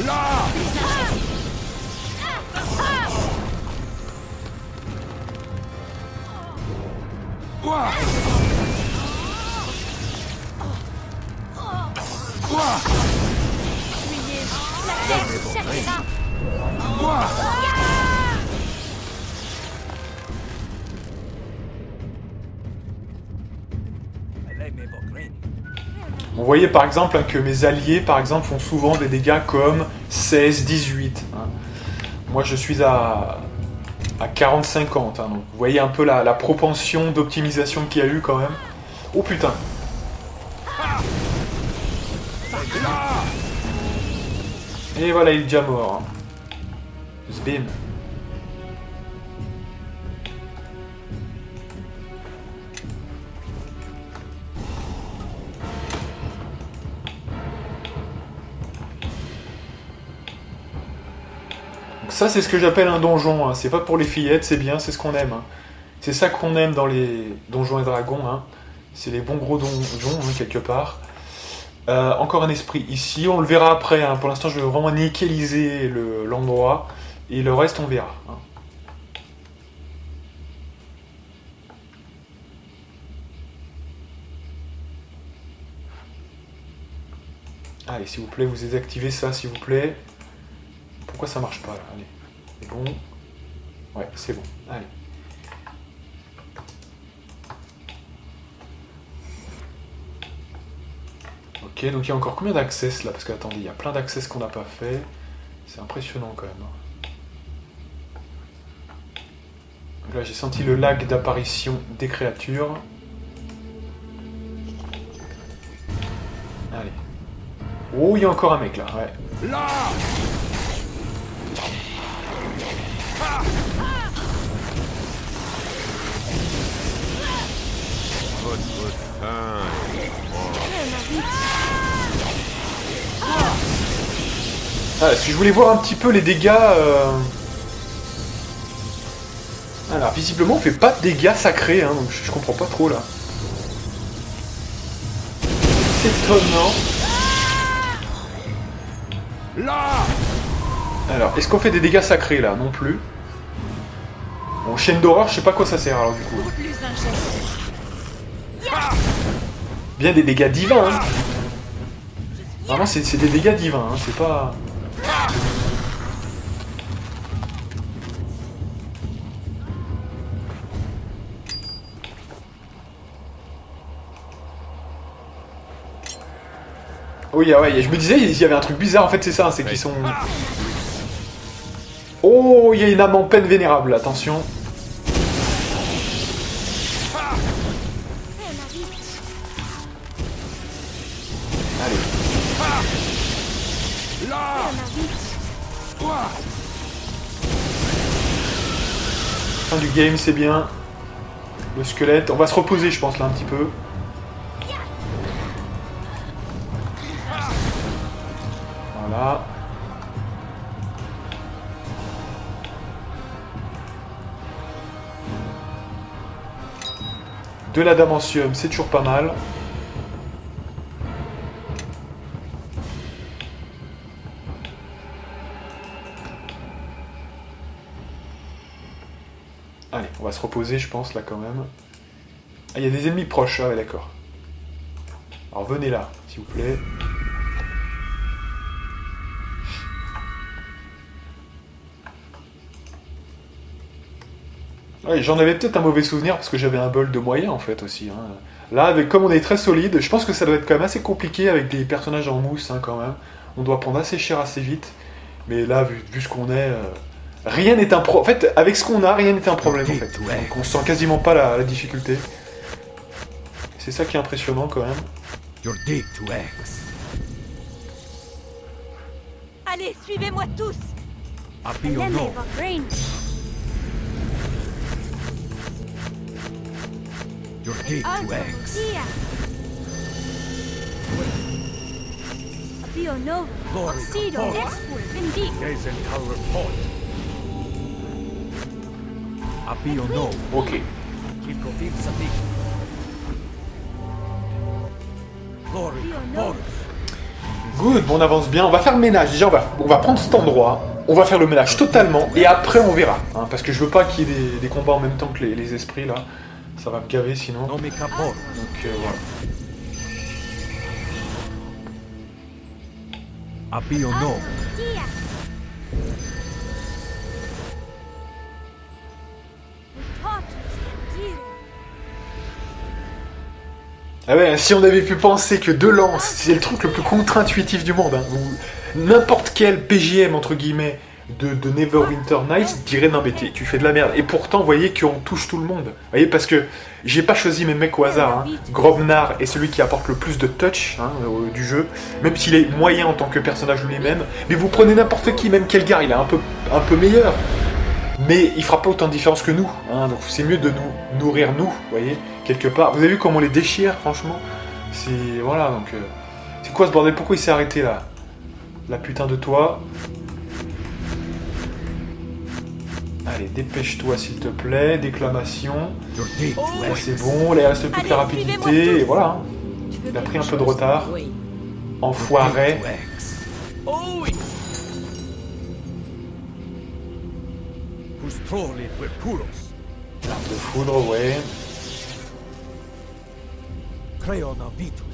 Là! Quoi? Quoi? Fuyez. La tête, cherchez-la. Quoi? Vous voyez par exemple hein, que mes alliés par exemple font souvent des dégâts comme 16, 18. Hein. Moi je suis à 40-50. Hein, donc vous voyez un peu la propension d'optimisation qu'il y a eu quand même. Oh putain. Et voilà, il est déjà mort. Hein. Zbim. Ça, c'est ce que j'appelle un donjon. Hein. C'est pas pour les fillettes, c'est bien, c'est ce qu'on aime. Hein. C'est ça qu'on aime dans les donjons et dragons. Hein. C'est les bons gros donjons, hein, quelque part. Encore un esprit ici. On le verra après. Hein. Pour l'instant, je vais vraiment nickeliser l'endroit. Et le reste, on verra. Hein. Allez, s'il vous plaît, vous désactivez ça, s'il vous plaît. Pourquoi ça marche pas là? Allez, c'est bon. Ouais, c'est bon. Allez. Ok, Ok, donc il y a encore combien d'access là? Parce que attendez, il y a plein d'access qu'on n'a pas fait. C'est impressionnant quand même. Là j'ai senti le lag d'apparition des créatures. Allez. Oh, il y a encore un mec là, ouais. Là! Ah, si je voulais voir un petit peu les dégâts... Alors, visiblement, on fait pas de dégâts sacrés, hein, donc je comprends pas trop, là. C'est étonnant. Là! Alors, est-ce qu'on fait des dégâts sacrés, là? Non plus. Bon, chaîne d'horreur, je sais pas à quoi ça sert, alors, du coup. Plus un geste. Bien des dégâts divins, hein. Vraiment, c'est des dégâts divins, hein, c'est pas... Oui, ah ouais, je me disais, il y avait un truc bizarre, en fait, c'est ça, c'est qu'ils sont... Oh, il y a une âme en peine vénérable, attention. Allez. Là! Quoi? Fin du game, c'est bien. Le squelette, on va se reposer, je pense, là, un petit peu. Voilà. De l'adamantium, c'est toujours pas mal. Allez, on va se reposer, je pense, là, quand même. Ah, il y a des ennemis proches, ah ouais, d'accord. Alors, venez là, s'il vous plaît. Ouais, j'en avais peut-être un mauvais souvenir parce que j'avais un bol de moyens en fait aussi. Hein. Là, comme on est très solide, je pense que ça doit être quand même assez compliqué avec des personnages en mousse hein, quand même. On doit prendre assez cher assez vite. Mais là, vu ce qu'on est, rien n'est un problème. En fait, avec ce qu'on a, rien n'est un problème en fait. Donc on sent quasiment pas la difficulté. C'est ça qui est impressionnant quand même. You're dead to X. Allez, suivez-moi tous. Happy or no? You're dead to X. Glory to God. Gaze and tower report. Happy or no? Ok. Glory to God. Good, bon, on avance bien. On va faire le ménage. Déjà, on va prendre cet endroit. On va faire le ménage totalement. Et après, on verra. Hein, parce que je veux pas qu'il y ait des combats en même temps que les esprits là. Ça va me gaver sinon. No make a ball. Donc voilà. Happy or no? Ah ouais, si on avait pu penser que deux lances, c'est le truc le plus contre-intuitif du monde, hein, où n'importe quel PGM, entre guillemets, de Neverwinter Nights dirait non mais tu fais de la merde. Et pourtant, vous voyez qu'on touche tout le monde. Vous voyez, parce que j'ai pas choisi mes mecs au hasard. Hein. Grobnar est celui qui apporte le plus de touch hein, du jeu, même s'il est moyen en tant que personnage lui-même. Mais vous prenez n'importe qui, même Kelgar, il est un peu meilleur. Mais il fera pas autant de différence que nous, hein, donc c'est mieux de nous nourrir nous, vous voyez, quelque part. Vous avez vu comment on les déchire, franchement. C'est... voilà, donc... c'est quoi ce bordel? Pourquoi il s'est arrêté, là? La putain de toi. Allez, dépêche-toi, s'il te plaît. Déclamation. Là, c'est bon, là, il reste plus que la rapidité, et voilà. Hein. Il a pris un peu de retard. Oui. Enfoiré. Oh oui. Whose troll it will pull us? Arme de foudre, ouais. Crayon of Vitus.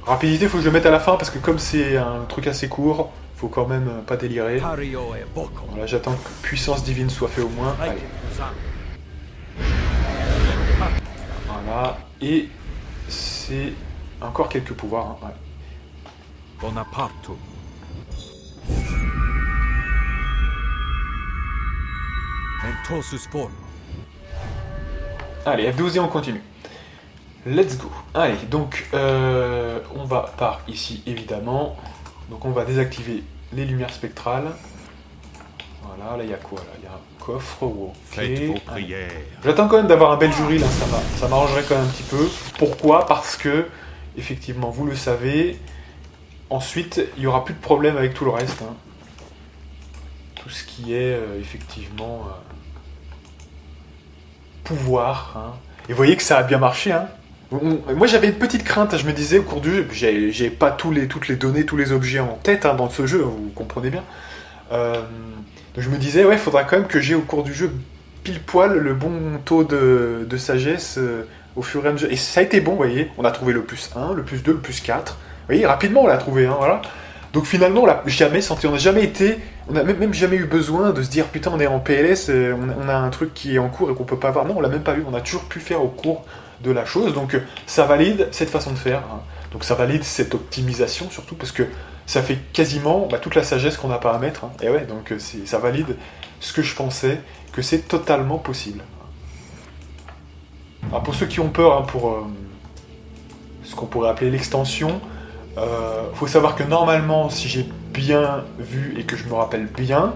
Rapidité, faut que je le mette à la fin parce que comme c'est un truc assez court, faut quand même pas délirer. Pario et Boko. Voilà, j'attends que puissance divine soit fait au moins. Allez. Voilà. Et c'est encore quelques pouvoirs. Hein. Ouais. Bonapartum. Entosus form. Allez, F12 et on continue. Let's go. Allez, donc on va par ici évidemment. Donc on va désactiver les lumières spectrales. Voilà, là il y a quoi là? Il y a un coffre. Ok. Faites vos Allez. prières. J'attends quand même d'avoir un bel jury là, ça m'arrangerait quand même un petit peu. Pourquoi? Parce que, effectivement, vous le savez, ensuite il n'y aura plus de problème avec tout le reste. Hein. Tout ce qui est effectivement pouvoir. Hein. Et vous voyez que ça a bien marché. Hein. Moi j'avais une petite crainte, je me disais au cours du jeu, j'ai pas toutes les données, tous les objets en tête hein, dans ce jeu, vous comprenez bien. Donc je me disais, ouais, il faudra quand même que j'ai au cours du jeu pile poil le bon taux de sagesse au fur et à mesure. Et ça a été bon, vous voyez, on a trouvé le plus 1, le plus 2, le plus 4. Vous voyez, rapidement on l'a trouvé, hein, voilà. Donc finalement on l'a jamais senti, on n'a jamais été, on n'a même jamais eu besoin de se dire putain on est en PLS, on a un truc qui est en cours et qu'on peut pas voir. Non, on l'a même pas eu, on a toujours pu faire au cours de la chose, donc ça valide cette façon de faire, hein. Donc ça valide cette optimisation surtout parce que ça fait quasiment toute la sagesse qu'on n'a pas à mettre, hein. Et ouais, donc ça valide ce que je pensais, que c'est totalement possible. Alors pour ceux qui ont peur, hein, pour ce qu'on pourrait appeler l'extension, faut savoir que normalement, si j'ai bien vu et que je me rappelle bien,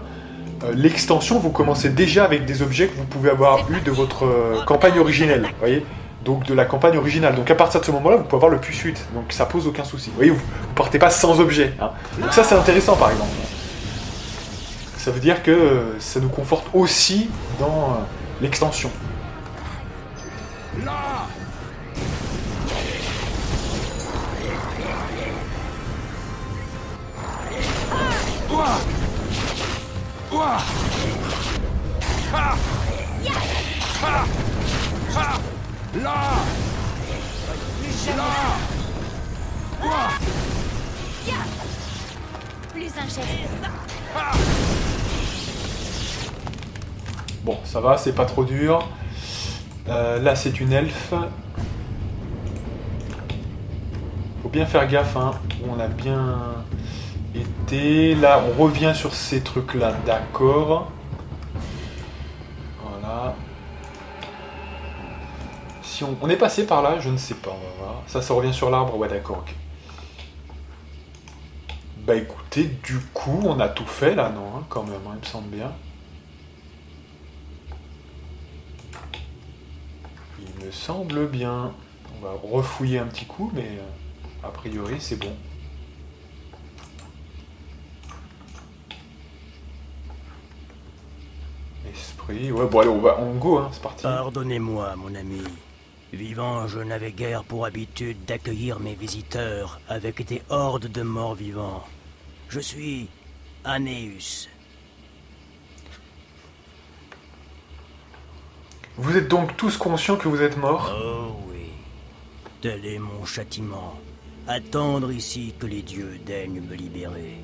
l'extension, vous commencez déjà avec des objets que vous pouvez avoir eu de votre campagne originelle, vous voyez, donc de la campagne originale. Donc à partir de ce moment-là, vous pouvez avoir le plus 8, donc ça pose aucun souci. Vous voyez, vous partez pas sans objet, hein. Donc ça c'est intéressant par exemple. Ça veut dire que ça nous conforte aussi dans l'extension. Là. Là. Plus un geste. Bon, ça va, c'est pas trop dur. Là, c'est une elfe. Faut bien faire gaffe, hein. On a bien été. Là, on revient sur ces trucs-là, d'accord. Voilà. Si on est passé par là, je ne sais pas, on va voir. Ça revient sur l'arbre, ouais, d'accord, ok. Bah écoutez, du coup, on a tout fait là, non, hein, quand même, hein, il me semble bien. Il me semble bien. On va refouiller un petit coup, mais a priori, c'est bon. Esprit, ouais, bon allez, on go, hein, c'est parti. Pardonnez-moi, mon ami. Vivant, je n'avais guère pour habitude d'accueillir mes visiteurs avec des hordes de morts vivants. Je suis Anéus. Vous êtes donc tous conscients que vous êtes morts? Oh oui. Tel est mon châtiment. Attendre ici que les dieux daignent me libérer.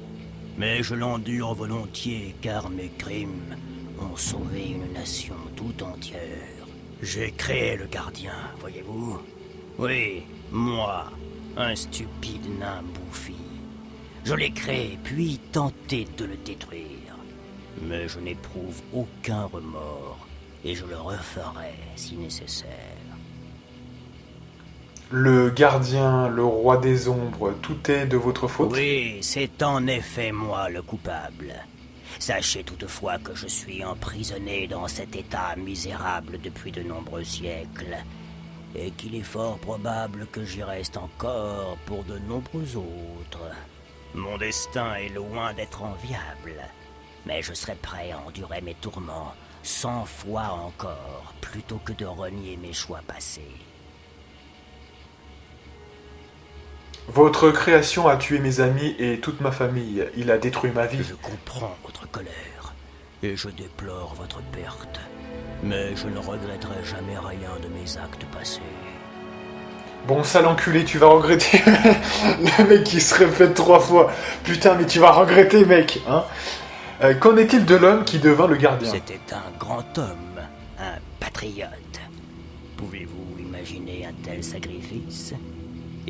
Mais je l'endure volontiers car mes crimes ont sauvé une nation tout entière. J'ai créé le gardien, voyez-vous? Oui, moi, un stupide nain bouffi. Je l'ai créé, puis tenté de le détruire. Mais je n'éprouve aucun remords, et je le referai si nécessaire. Le gardien, le roi des ombres, tout est de votre faute? Oui, c'est en effet moi le coupable. Sachez toutefois que je suis emprisonné dans cet état misérable depuis de nombreux siècles, et qu'il est fort probable que j'y reste encore pour de nombreux autres. Mon destin est loin d'être enviable, mais je serai prêt à endurer mes tourments 100 fois encore, plutôt que de renier mes choix passés. Votre création a tué mes amis et toute ma famille. Il a détruit ma vie. Je comprends votre colère, et je déplore votre perte. Mais je ne regretterai jamais rien de mes actes passés. Bon, sale enculé, tu vas regretter. Le mec qui se répète 3 fois. Putain, mais tu vas regretter, mec, hein. Qu'en est-il de l'homme qui devint le gardien? C'était un grand homme, un patriote. Pouvez-vous imaginer un tel sacrifice?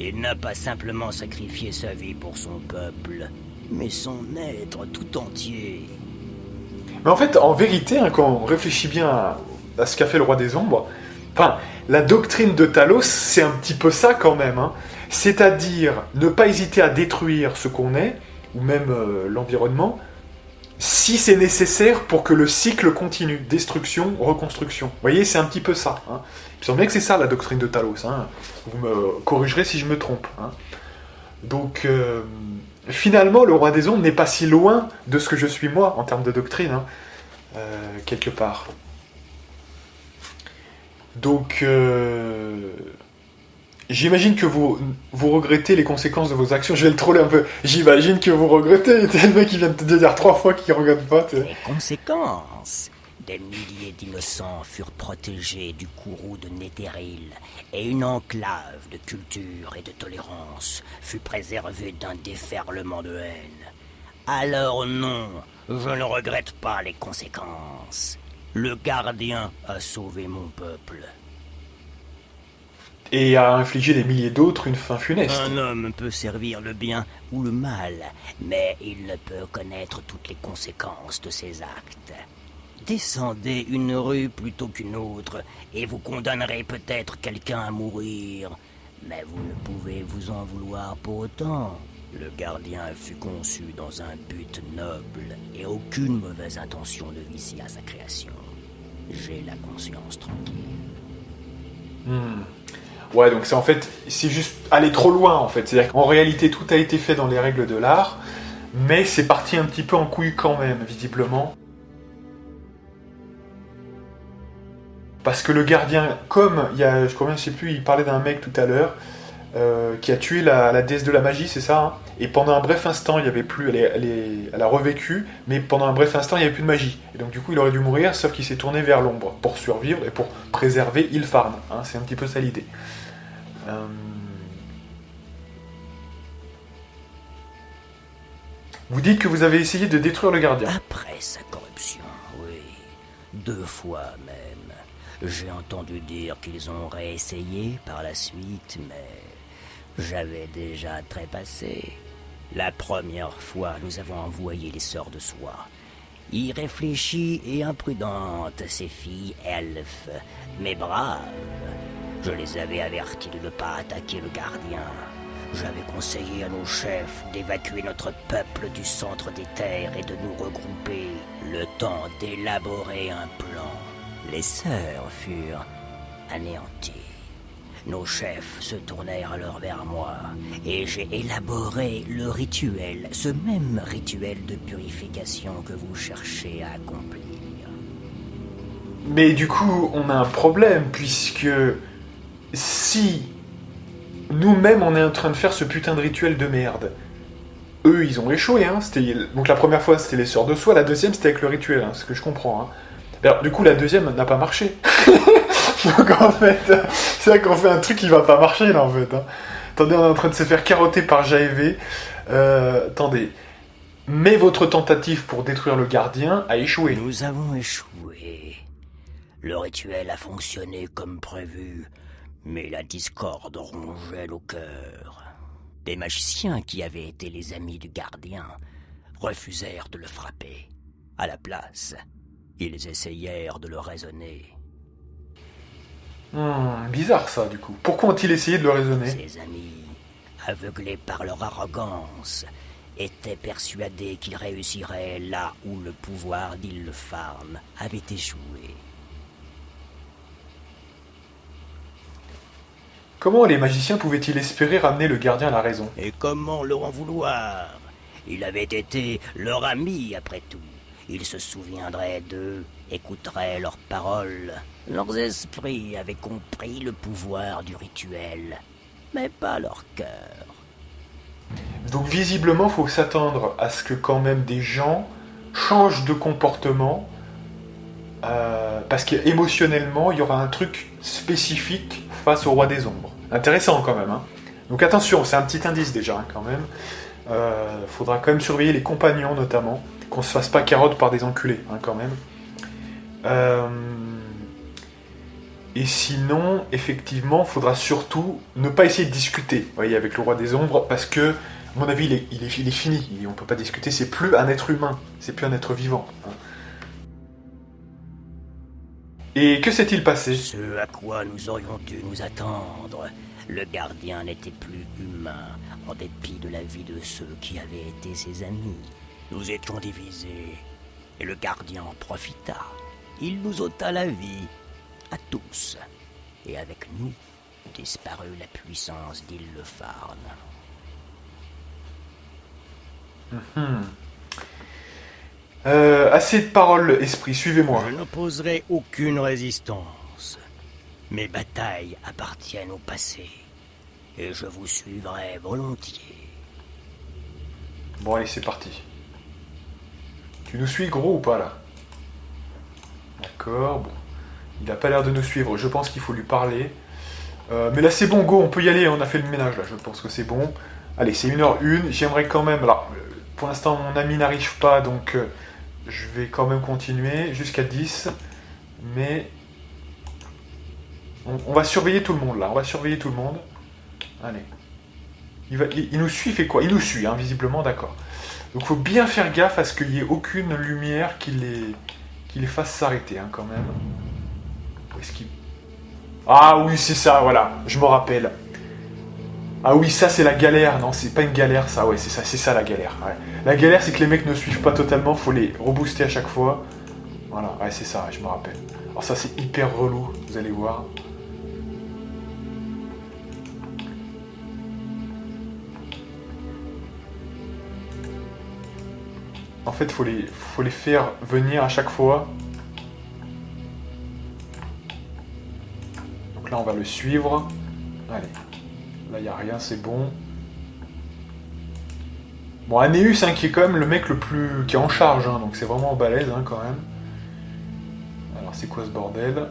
Il n'a pas simplement sacrifié sa vie pour son peuple, mais son être tout entier. Mais en fait, en vérité, hein, quand on réfléchit bien à ce qu'a fait le Roi des Ombres, enfin, la doctrine de Talos, c'est un petit peu ça quand même. Hein. C'est-à-dire ne pas hésiter à détruire ce qu'on est, ou même l'environnement, si c'est nécessaire pour que le cycle continue. Destruction, reconstruction. Vous voyez, c'est un petit peu ça. Hein. Il me semble bien que c'est ça la doctrine de Talos. Hein. Vous me corrigerez si je me trompe. Hein. Donc, finalement, le Roi des Ombres n'est pas si loin de ce que je suis moi, en termes de doctrine, hein, quelque part. Donc, j'imagine que vous regrettez les conséquences de vos actions. Je vais le troller un peu. J'imagine que vous regrettez. T'es le mec qui vient de te dire 3 fois qu'il regrette pas. Les conséquences. Des milliers d'innocents furent protégés du courroux de Netheril, et une enclave de culture et de tolérance fut préservée d'un déferlement de haine. Alors non, je ne regrette pas les conséquences. Le gardien a sauvé mon peuple. Et a infligé des milliers d'autres une fin funeste. Un homme peut servir le bien ou le mal, mais il ne peut connaître toutes les conséquences de ses actes. Descendez une rue plutôt qu'une autre, et vous condamnerez peut-être quelqu'un à mourir. Mais vous ne pouvez vous en vouloir pour autant. Le gardien fut conçu dans un but noble, et aucune mauvaise intention ne vit à sa création. J'ai la conscience tranquille. Ouais, donc c'est en fait, c'est juste aller trop loin en fait. C'est-à-dire qu'en réalité, tout a été fait dans les règles de l'art, mais c'est parti un petit peu en couille quand même, visiblement. Parce que le gardien, comme il y a, je sais plus, il parlait d'un mec tout à l'heure qui a tué la déesse de la magie, c'est ça hein. Et pendant un bref instant, il y avait plus, elle a revécu, mais pendant un bref instant, il n'y avait plus de magie. Et donc du coup, il aurait dû mourir, sauf qu'il s'est tourné vers l'ombre pour survivre et pour préserver Ilfarn. Hein, c'est un petit peu ça l'idée. Vous dites que vous avez essayé de détruire le gardien. Après sa corruption, oui. 2 fois même. J'ai entendu dire qu'ils ont réessayé par la suite, mais j'avais déjà trépassé. La première fois, nous avons envoyé les sœurs de soie. Irréfléchies et imprudentes, ces filles elfes, mais braves. Je les avais avertis de ne pas attaquer le gardien. J'avais conseillé à nos chefs d'évacuer notre peuple du centre des terres et de nous regrouper, le temps d'élaborer un plan. Les sœurs furent anéanties. Nos chefs se tournèrent alors vers moi, et j'ai élaboré le rituel, ce même rituel de purification que vous cherchez à accomplir. Mais du coup, on a un problème, puisque si nous-mêmes on est en train de faire ce putain de rituel de merde, eux ils ont échoué, hein. Donc la première fois c'était les sœurs de soie, la deuxième c'était avec le rituel, hein, ce que je comprends. Hein. Alors, du coup la deuxième n'a pas marché. Donc en fait, c'est vrai qu'on fait un truc qui va pas marcher là en fait. Hein. Attendez, on est en train de se faire carotter par JV. Attendez. Mais votre tentative pour détruire le gardien a échoué. Nous avons échoué. Le rituel a fonctionné comme prévu, mais la discorde rongeait nos cœurs. Des magiciens qui avaient été les amis du gardien refusèrent de le frapper. À la place, ils essayèrent de le raisonner. Bizarre ça du coup. Pourquoi ont-ils essayé de le raisonner ? Ses amis, aveuglés par leur arrogance, étaient persuadés qu'ils réussiraient là où le pouvoir d'Ilfarn avait échoué. Comment les magiciens pouvaient-ils espérer ramener le gardien à la raison ? Et comment leur en vouloir ? Il avait été leur ami après tout. Ils se souviendraient d'eux, écouteraient leurs paroles. Leurs esprits avaient compris le pouvoir du rituel, mais pas leur cœur. Donc visiblement, il faut s'attendre à ce que quand même des gens changent de comportement, parce qu'émotionnellement, il y aura un truc spécifique face au Roi des Ombres. Intéressant quand même. Hein. Donc attention, c'est un petit indice déjà hein, quand même. Faudra quand même surveiller les compagnons notamment, qu'on se fasse pas carotte par des enculés hein, quand même. Et sinon, effectivement, faudra surtout ne pas essayer de discuter, vous voyez, avec le roi des ombres, parce que, à mon avis, il est fini. On peut pas discuter, c'est plus un être humain, c'est plus un être vivant. Hein. Et que s'est-il passé? Ce à quoi nous aurions dû nous attendre. Le gardien n'était plus humain, en dépit de la vie de ceux qui avaient été ses amis. Nous étions divisés, et le gardien en profita. Il nous ôta la vie, à tous. Et avec nous, disparut la puissance d'Île-le-Farn. Assez de paroles, esprit, suivez-moi. Je n'opposerai aucune résistance. Mes batailles appartiennent au passé. Et je vous suivrai volontiers. Bon, allez, c'est parti. Tu nous suis, gros, ou pas, là? D'accord, bon. Il a pas l'air de nous suivre, je pense qu'il faut lui parler. Mais là, c'est bon, go, on peut y aller, on a fait le ménage, là, je pense que c'est bon. Allez, c'est 1h01, j'aimerais quand même... Alors, pour l'instant, mon ami n'arrive pas, donc je vais quand même continuer jusqu'à 10. Mais... On va surveiller tout le monde, là, on va surveiller tout le monde. Allez. Il nous suit, il fait quoi? Il nous suit, hein, visiblement, d'accord. Donc, il faut bien faire gaffe à ce qu'il n'y ait aucune lumière qui les fasse s'arrêter, hein, quand même. Où est-ce qu'il... Ah oui, c'est ça, voilà, je me rappelle. Ah oui, ça c'est la galère. Non, c'est pas une galère, ça, ouais, c'est ça la galère. Ouais. La galère, c'est que les mecs ne suivent pas totalement, faut les rebooster à chaque fois. Voilà, ouais, c'est ça, ouais, je me rappelle. Alors ça, c'est hyper relou, vous allez voir. En fait, faut les faire venir à chaque fois. Donc là, on va le suivre. Allez. Là, il n'y a rien, c'est bon. Bon, Anéus, hein, qui est quand même le mec qui est en charge, hein, donc c'est vraiment balèze, hein, quand même. Alors, c'est quoi ce bordel?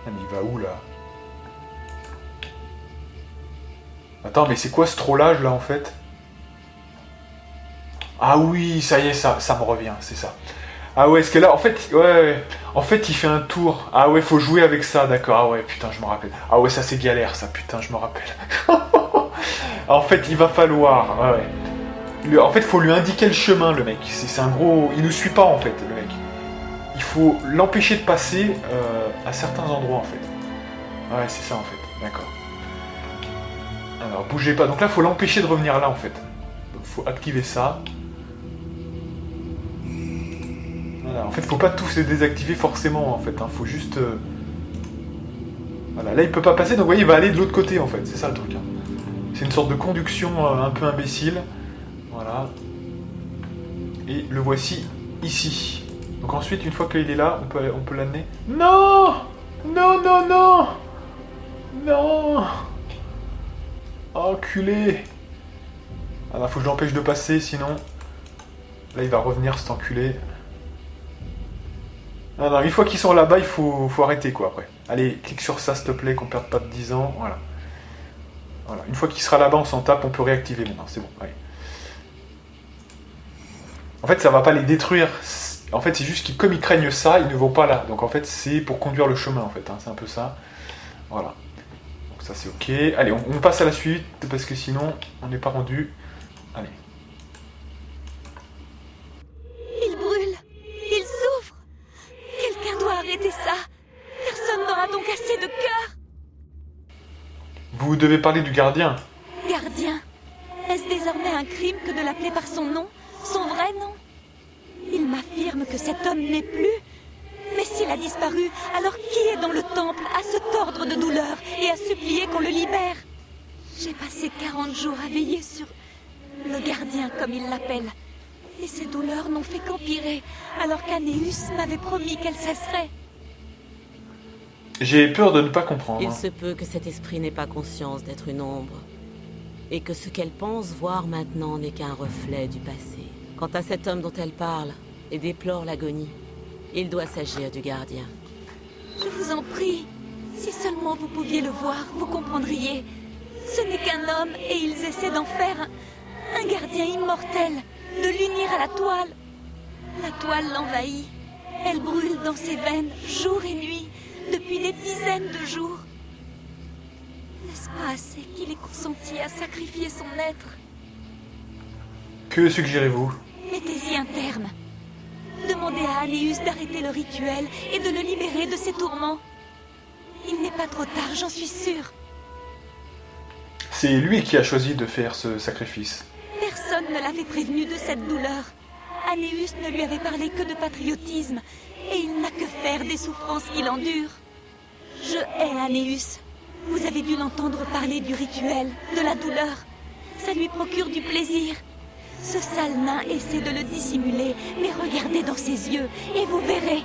Ah, mais il va où, là? Attends, mais c'est quoi ce trollage, là, en fait? Ah oui, ça y est, ça me revient, c'est ça. Ah ouais, est-ce que là, en fait, ouais, en fait, il fait un tour. Ah ouais, faut jouer avec ça, d'accord. Ah ouais, putain, je me rappelle. Ah ouais, ça c'est galère, ça, putain, je me rappelle. En fait, il va falloir, ouais. En fait, faut lui indiquer le chemin, le mec. C'est un gros... Il nous suit pas, en fait, le mec. Il faut l'empêcher de passer à certains endroits, en fait. Ouais, c'est ça, en fait, d'accord. Alors, bougez pas. Donc là, faut l'empêcher de revenir là, en fait. Donc, faut activer ça. Voilà, en fait, faut pas tous les désactiver forcément, en fait. Hein. Faut juste... Voilà, là, il peut pas passer, donc vous voyez, il va aller de l'autre côté, en fait. C'est ça, le truc. Hein. C'est une sorte de conduction un peu imbécile. Voilà. Et le voici ici. Donc ensuite, une fois qu'il est là, on peut l'amener... Non! Non, non, non! Non! Enculé! Alors, faut que je l'empêche de passer, sinon... Là, il va revenir, cet enculé. Ah non, une fois qu'ils sont là-bas, il faut arrêter, quoi, après. Allez, clique sur ça, s'il te plaît, qu'on perde pas de 10 ans, voilà. Voilà, une fois qu'il sera là-bas, on s'en tape, on peut réactiver maintenant, c'est bon, allez. En fait, ça va pas les détruire. En fait, c'est juste que comme ils craignent ça, ils ne vont pas là. Donc en fait, c'est pour conduire le chemin, en fait, hein. C'est un peu ça. Voilà. Donc ça, c'est ok. Allez, on passe à la suite, parce que sinon, on n'est pas rendu. Allez. Il brûle. Il souffre. Quelqu'un doit arrêter ça. Personne n'aura donc assez de cœur. Vous devez parler du gardien. Gardien. Est-ce désormais un crime que de l'appeler par son nom? Son vrai nom? Il m'affirme que cet homme n'est plus. Mais s'il a disparu, alors qui est dans le temple à se tordre de douleur et à supplier qu'on le libère? J'ai passé 40 jours à veiller sur le gardien, comme il l'appelle. Et ces douleurs n'ont fait qu'empirer, alors qu'Anéus m'avait promis qu'elle cesserait. J'ai peur de ne pas comprendre. Il se peut que cet esprit n'ait pas conscience d'être une ombre. Et que ce qu'elle pense voir maintenant n'est qu'un reflet du passé. Quant à cet homme dont elle parle et déplore l'agonie, il doit s'agir du gardien. Je vous en prie, si seulement vous pouviez le voir, vous comprendriez. Ce n'est qu'un homme et ils essaient d'en faire un gardien immortel, de l'unir à la toile. La toile l'envahit. Elle brûle dans ses veines, jour et nuit, depuis des dizaines de jours. N'est-ce pas assez qu'il ait consenti à sacrifier son être? Que suggérez-vous? Mettez-y un terme. Demandez à Anéus d'arrêter le rituel et de le libérer de ses tourments. Il n'est pas trop tard, j'en suis sûre. C'est lui qui a choisi de faire ce sacrifice. Personne ne l'avait prévenu de cette douleur. Anéus ne lui avait parlé que de patriotisme, et il n'a que faire des souffrances qu'il endure. Je hais Anéus. Vous avez dû l'entendre parler du rituel, de la douleur. Ça lui procure du plaisir. Ce sale nain essaie de le dissimuler, mais regardez dans ses yeux, et vous verrez.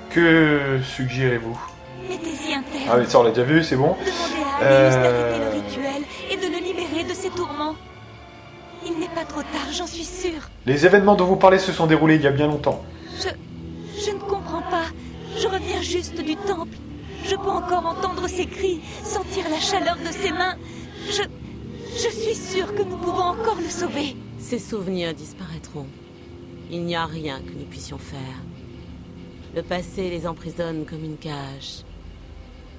Que suggérez-vous? Mettez-y un terme. Ah mais ça on l'a déjà vu, c'est bon. Demandez à Anéus d'arrêter le rituel et de le libérer de ses tourments. Il n'est pas trop tard, j'en suis sûre. Les événements dont vous parlez se sont déroulés il y a bien longtemps. Je ne comprends pas. Je reviens juste du temple. Je peux encore entendre ses cris, sentir la chaleur de ses mains. Je suis sûre que nous pouvons encore le sauver. Ses souvenirs disparaîtront. Il n'y a rien que nous puissions faire. Le passé les emprisonne comme une cage.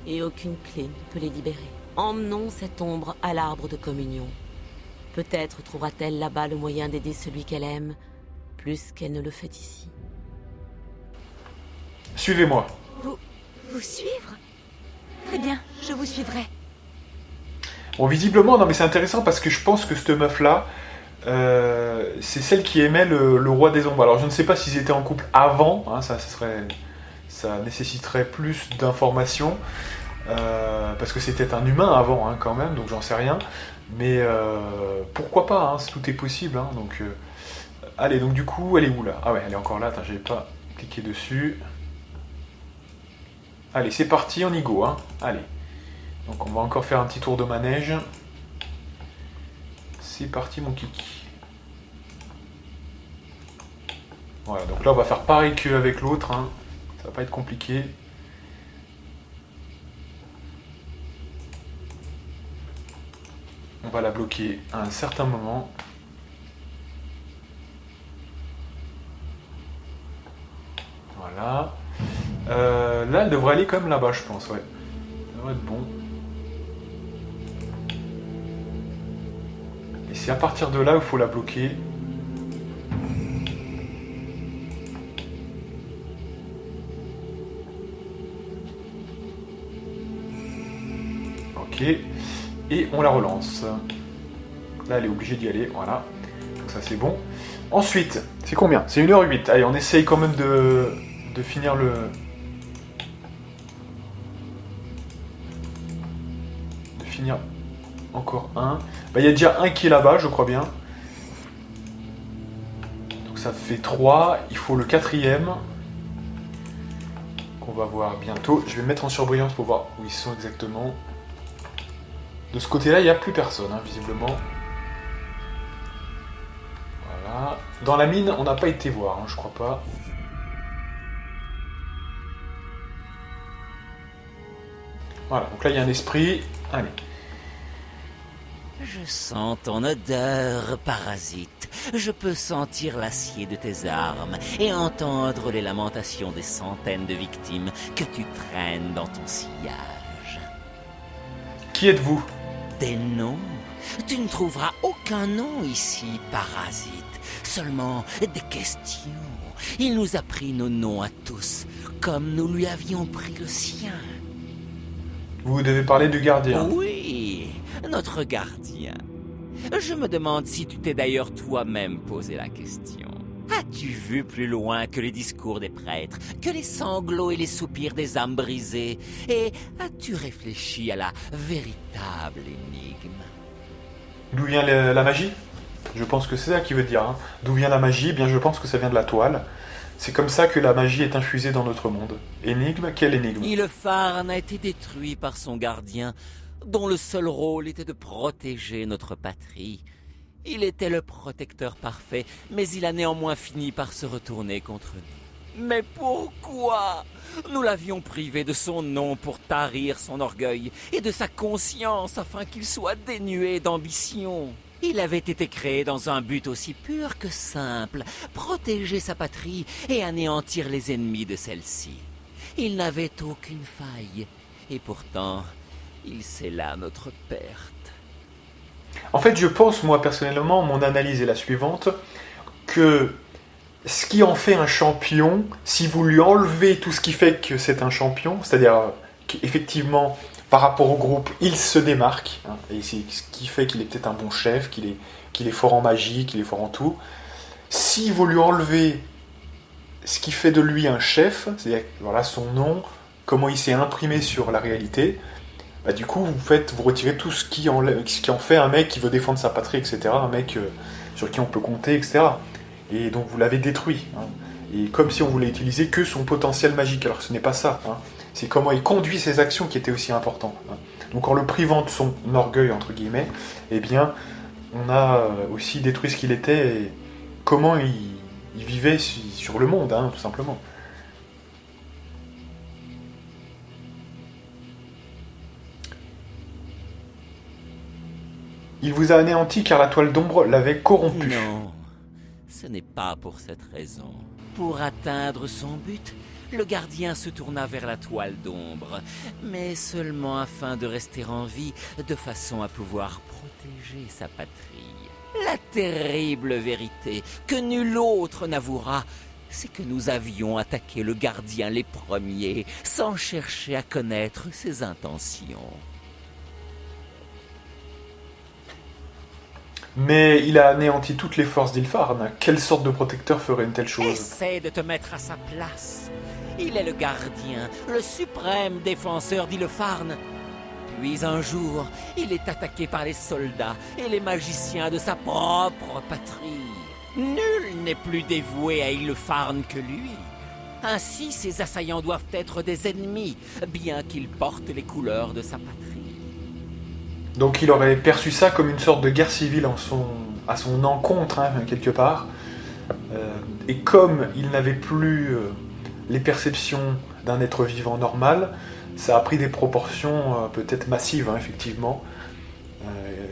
Et aucune clé ne peut les libérer. Emmenons cette ombre à l'arbre de communion. Peut-être trouvera-t-elle là-bas le moyen d'aider celui qu'elle aime, plus qu'elle ne le fait ici. Suivez-moi. Vous suivre? Très bien, je vous suivrai. Bon, visiblement, non mais c'est intéressant parce que je pense que cette meuf-là, c'est celle qui aimait le roi des ombres. Alors je ne sais pas s'ils étaient en couple avant, hein, ça nécessiterait plus d'informations, parce que c'était un humain avant hein, quand même, donc j'en sais rien. Mais pourquoi pas, hein, tout est possible. Hein, donc, allez, donc du coup, elle est où là? Ah ouais, elle est encore là, j'avais pas cliqué dessus. Allez, c'est parti, on y go. Hein. Allez. Donc on va encore faire un petit tour de manège. C'est parti mon kiki. Voilà, donc là on va faire pareil qu'avec l'autre. Hein. Ça va pas être compliqué. On va la bloquer à un certain moment. Voilà. Là, elle devrait aller quand même là-bas, je pense, ouais. Ça devrait être bon. Et c'est à partir de là où il faut la bloquer. Ok. Et on la relance. Là, elle est obligée d'y aller, voilà. Donc ça, c'est bon. Ensuite, c'est combien? C'est 1h08. Allez, on essaye quand même de finir le... De finir encore un. Bah, il y a déjà un qui est là-bas, je crois bien. Donc ça fait 3. Il faut le 4e. Qu'on va voir bientôt. Je vais me mettre en surbrillance pour voir où ils sont exactement. De ce côté-là, il n'y a plus personne, hein, visiblement. Voilà. Dans la mine, on n'a pas été voir, hein, je crois pas. Voilà, donc là, il y a un esprit. Allez. Je sens ton odeur, parasite. Je peux sentir l'acier de tes armes et entendre les lamentations des centaines de victimes que tu traînes dans ton sillage. Qui êtes-vous? Des noms? Tu ne trouveras aucun nom ici, parasite. Seulement des questions. Il nous a pris nos noms à tous, comme nous lui avions pris le sien. Vous devez parler du gardien. Oui, notre gardien. Je me demande si tu t'es d'ailleurs toi-même posé la question. As-tu vu plus loin que les discours des prêtres, que les sanglots et les soupirs des âmes brisées? Et as-tu réfléchi à la véritable énigme? D'où vient la magie? Je pense que c'est ça qu'il veut dire. Hein. D'où vient la magie? Eh bien, je pense que ça vient de la toile. C'est comme ça que la magie est infusée dans notre monde. Énigme? Quelle énigme? Ilefaren a été détruit par son gardien, dont le seul rôle était de protéger notre patrie. Il était le protecteur parfait, mais il a néanmoins fini par se retourner contre nous. Mais pourquoi? Nous l'avions privé de son nom pour tarir son orgueil et de sa conscience afin qu'il soit dénué d'ambition. Il avait été créé dans un but aussi pur que simple, protéger sa patrie et anéantir les ennemis de celle-ci. Il n'avait aucune faille, et pourtant, il scella notre perte. En fait, je pense, moi, personnellement, mon analyse est la suivante, que ce qui en fait un champion, si vous lui enlevez tout ce qui fait que c'est un champion, c'est-à-dire qu'effectivement, par rapport au groupe, il se démarque, hein, et c'est ce qui fait qu'il est peut-être un bon chef, qu'il est fort en magie, qu'il est fort en tout. Si vous lui enlevez ce qui fait de lui un chef, c'est-à-dire voilà, son nom, comment il s'est imprimé sur la réalité, bah, du coup, vous retirez tout ce qui en fait un mec qui veut défendre sa patrie, etc., un mec sur qui on peut compter, etc. Et donc vous l'avez détruit. Hein. Et comme si on voulait utiliser que son potentiel magique, alors que ce n'est pas ça. Hein. C'est comment il conduit ses actions qui était aussi important. Hein. Donc en le privant de son orgueil, entre guillemets, eh bien, on a aussi détruit ce qu'il était et comment il vivait sur le monde, hein, tout simplement. Il vous a anéanti car la toile d'ombre l'avait corrompu. Non, ce n'est pas pour cette raison. Pour atteindre son but, le gardien se tourna vers la toile d'ombre, mais seulement afin de rester en vie, de façon à pouvoir protéger sa patrie. La terrible vérité, que nul autre n'avouera, c'est que nous avions attaqué le gardien les premiers, sans chercher à connaître ses intentions. Mais il a anéanti toutes les forces d'Ilfarn. Quelle sorte de protecteur ferait une telle chose? Essaie de te mettre à sa place. Il est le gardien, le suprême défenseur d'Ilfarn. Puis un jour, il est attaqué par les soldats et les magiciens de sa propre patrie. Nul n'est plus dévoué à Ilfarn que lui. Ainsi, ses assaillants doivent être des ennemis, bien qu'ils portent les couleurs de sa patrie. Donc il aurait perçu ça comme une sorte de guerre civile à son encontre, hein, quelque part. Et comme il n'avait plus les perceptions d'un être vivant normal, ça a pris des proportions peut-être massives, hein, effectivement.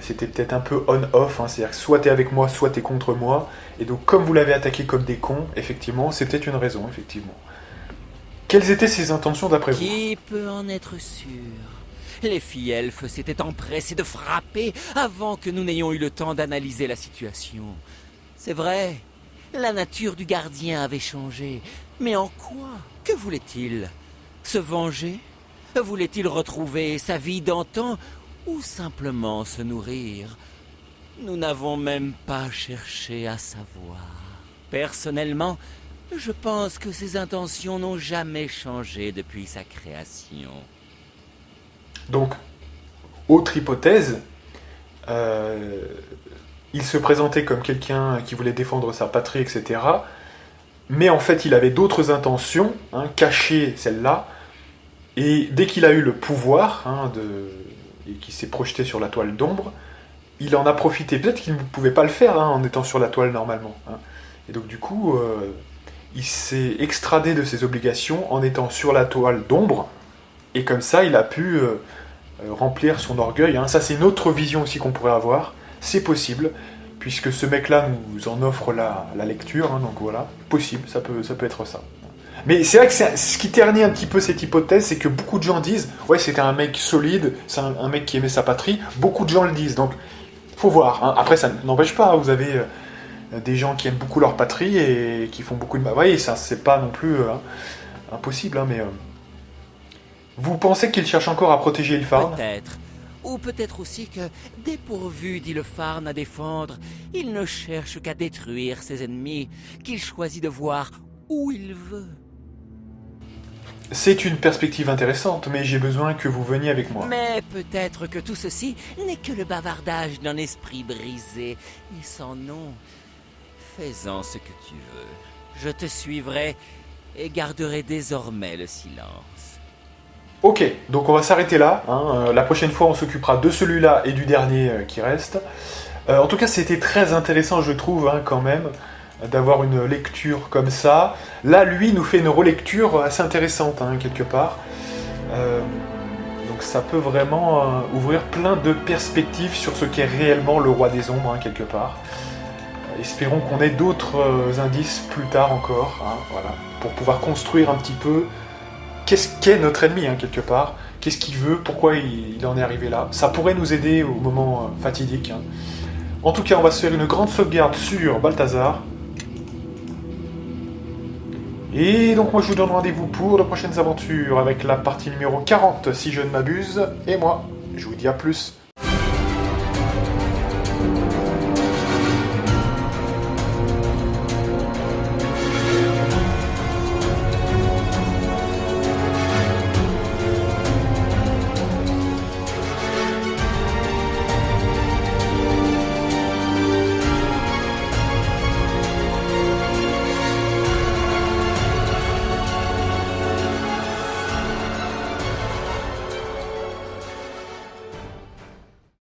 C'était peut-être un peu on-off, hein, c'est-à-dire que soit t'es avec moi, soit t'es contre moi. Et donc comme vous l'avez attaqué comme des cons, effectivement, c'est peut-être une raison, effectivement. Quelles étaient ses intentions d'après vous? Qui peut en être sûr? Les filles elfes s'étaient empressées de frapper avant que nous n'ayons eu le temps d'analyser la situation. C'est vrai, la nature du gardien avait changé. Mais en quoi? Que voulait-il? Se venger? Voulait-il retrouver sa vie d'antan? Ou simplement se nourrir? Nous n'avons même pas cherché à savoir. Personnellement, je pense que ses intentions n'ont jamais changé depuis sa création. Donc, autre hypothèse, il se présentait comme quelqu'un qui voulait défendre sa patrie, etc. Mais en fait, il avait d'autres intentions, hein, cachées celles-là. Et dès qu'il a eu le pouvoir, hein, et qu'il s'est projeté sur la toile d'ombre, il en a profité. Peut-être qu'il ne pouvait pas le faire, hein, en étant sur la toile normalement. Hein. Et donc du coup, il s'est extradé de ses obligations en étant sur la toile d'ombre. Et comme ça, il a pu remplir son orgueil. Hein. Ça, c'est une autre vision aussi qu'on pourrait avoir. C'est possible, puisque ce mec-là nous en offre la lecture. Hein, donc voilà, possible, ça peut être ça. Mais c'est vrai que ce qui ternit un petit peu cette hypothèse, c'est que beaucoup de gens disent « Ouais, c'était un mec solide, c'est un mec qui aimait sa patrie. » Beaucoup de gens le disent, donc faut voir. Hein. Après, ça n'empêche pas, hein. Vous avez des gens qui aiment beaucoup leur patrie et qui font beaucoup de mal. Vous voyez, ça, c'est pas non plus impossible, hein, mais... Vous pensez qu'il cherche encore à protéger Ilfarn? Peut-être. Ou peut-être aussi que, dépourvu d'Ilfarn à défendre, il ne cherche qu'à détruire ses ennemis, qu'il choisit de voir où il veut. C'est une perspective intéressante, mais j'ai besoin que vous veniez avec moi. Mais peut-être que tout ceci n'est que le bavardage d'un esprit brisé et sans nom. Fais-en ce que tu veux. Je te suivrai et garderai désormais le silence. Ok, donc on va s'arrêter là. Hein. La prochaine fois, on s'occupera de celui-là et du dernier qui reste. En tout cas, c'était très intéressant, je trouve, hein, quand même, d'avoir une lecture comme ça. Là, lui, nous fait une relecture assez intéressante, hein, quelque part. Donc Donc ça peut vraiment ouvrir plein de perspectives sur ce qu'est réellement le roi des ombres, hein, quelque part. Espérons qu'on ait d'autres indices plus tard encore, hein, voilà, pour pouvoir construire un petit peu qu'est-ce qu'est notre ennemi, hein, quelque part. Qu'est-ce qu'il veut, pourquoi il en est arrivé là. Ça pourrait nous aider au moment fatidique. Hein. En tout cas, on va se faire une grande sauvegarde sur Balthazar. Et donc moi je vous donne rendez-vous pour de prochaines aventures avec la partie numéro 40 si je ne m'abuse. Et moi, je vous dis à plus.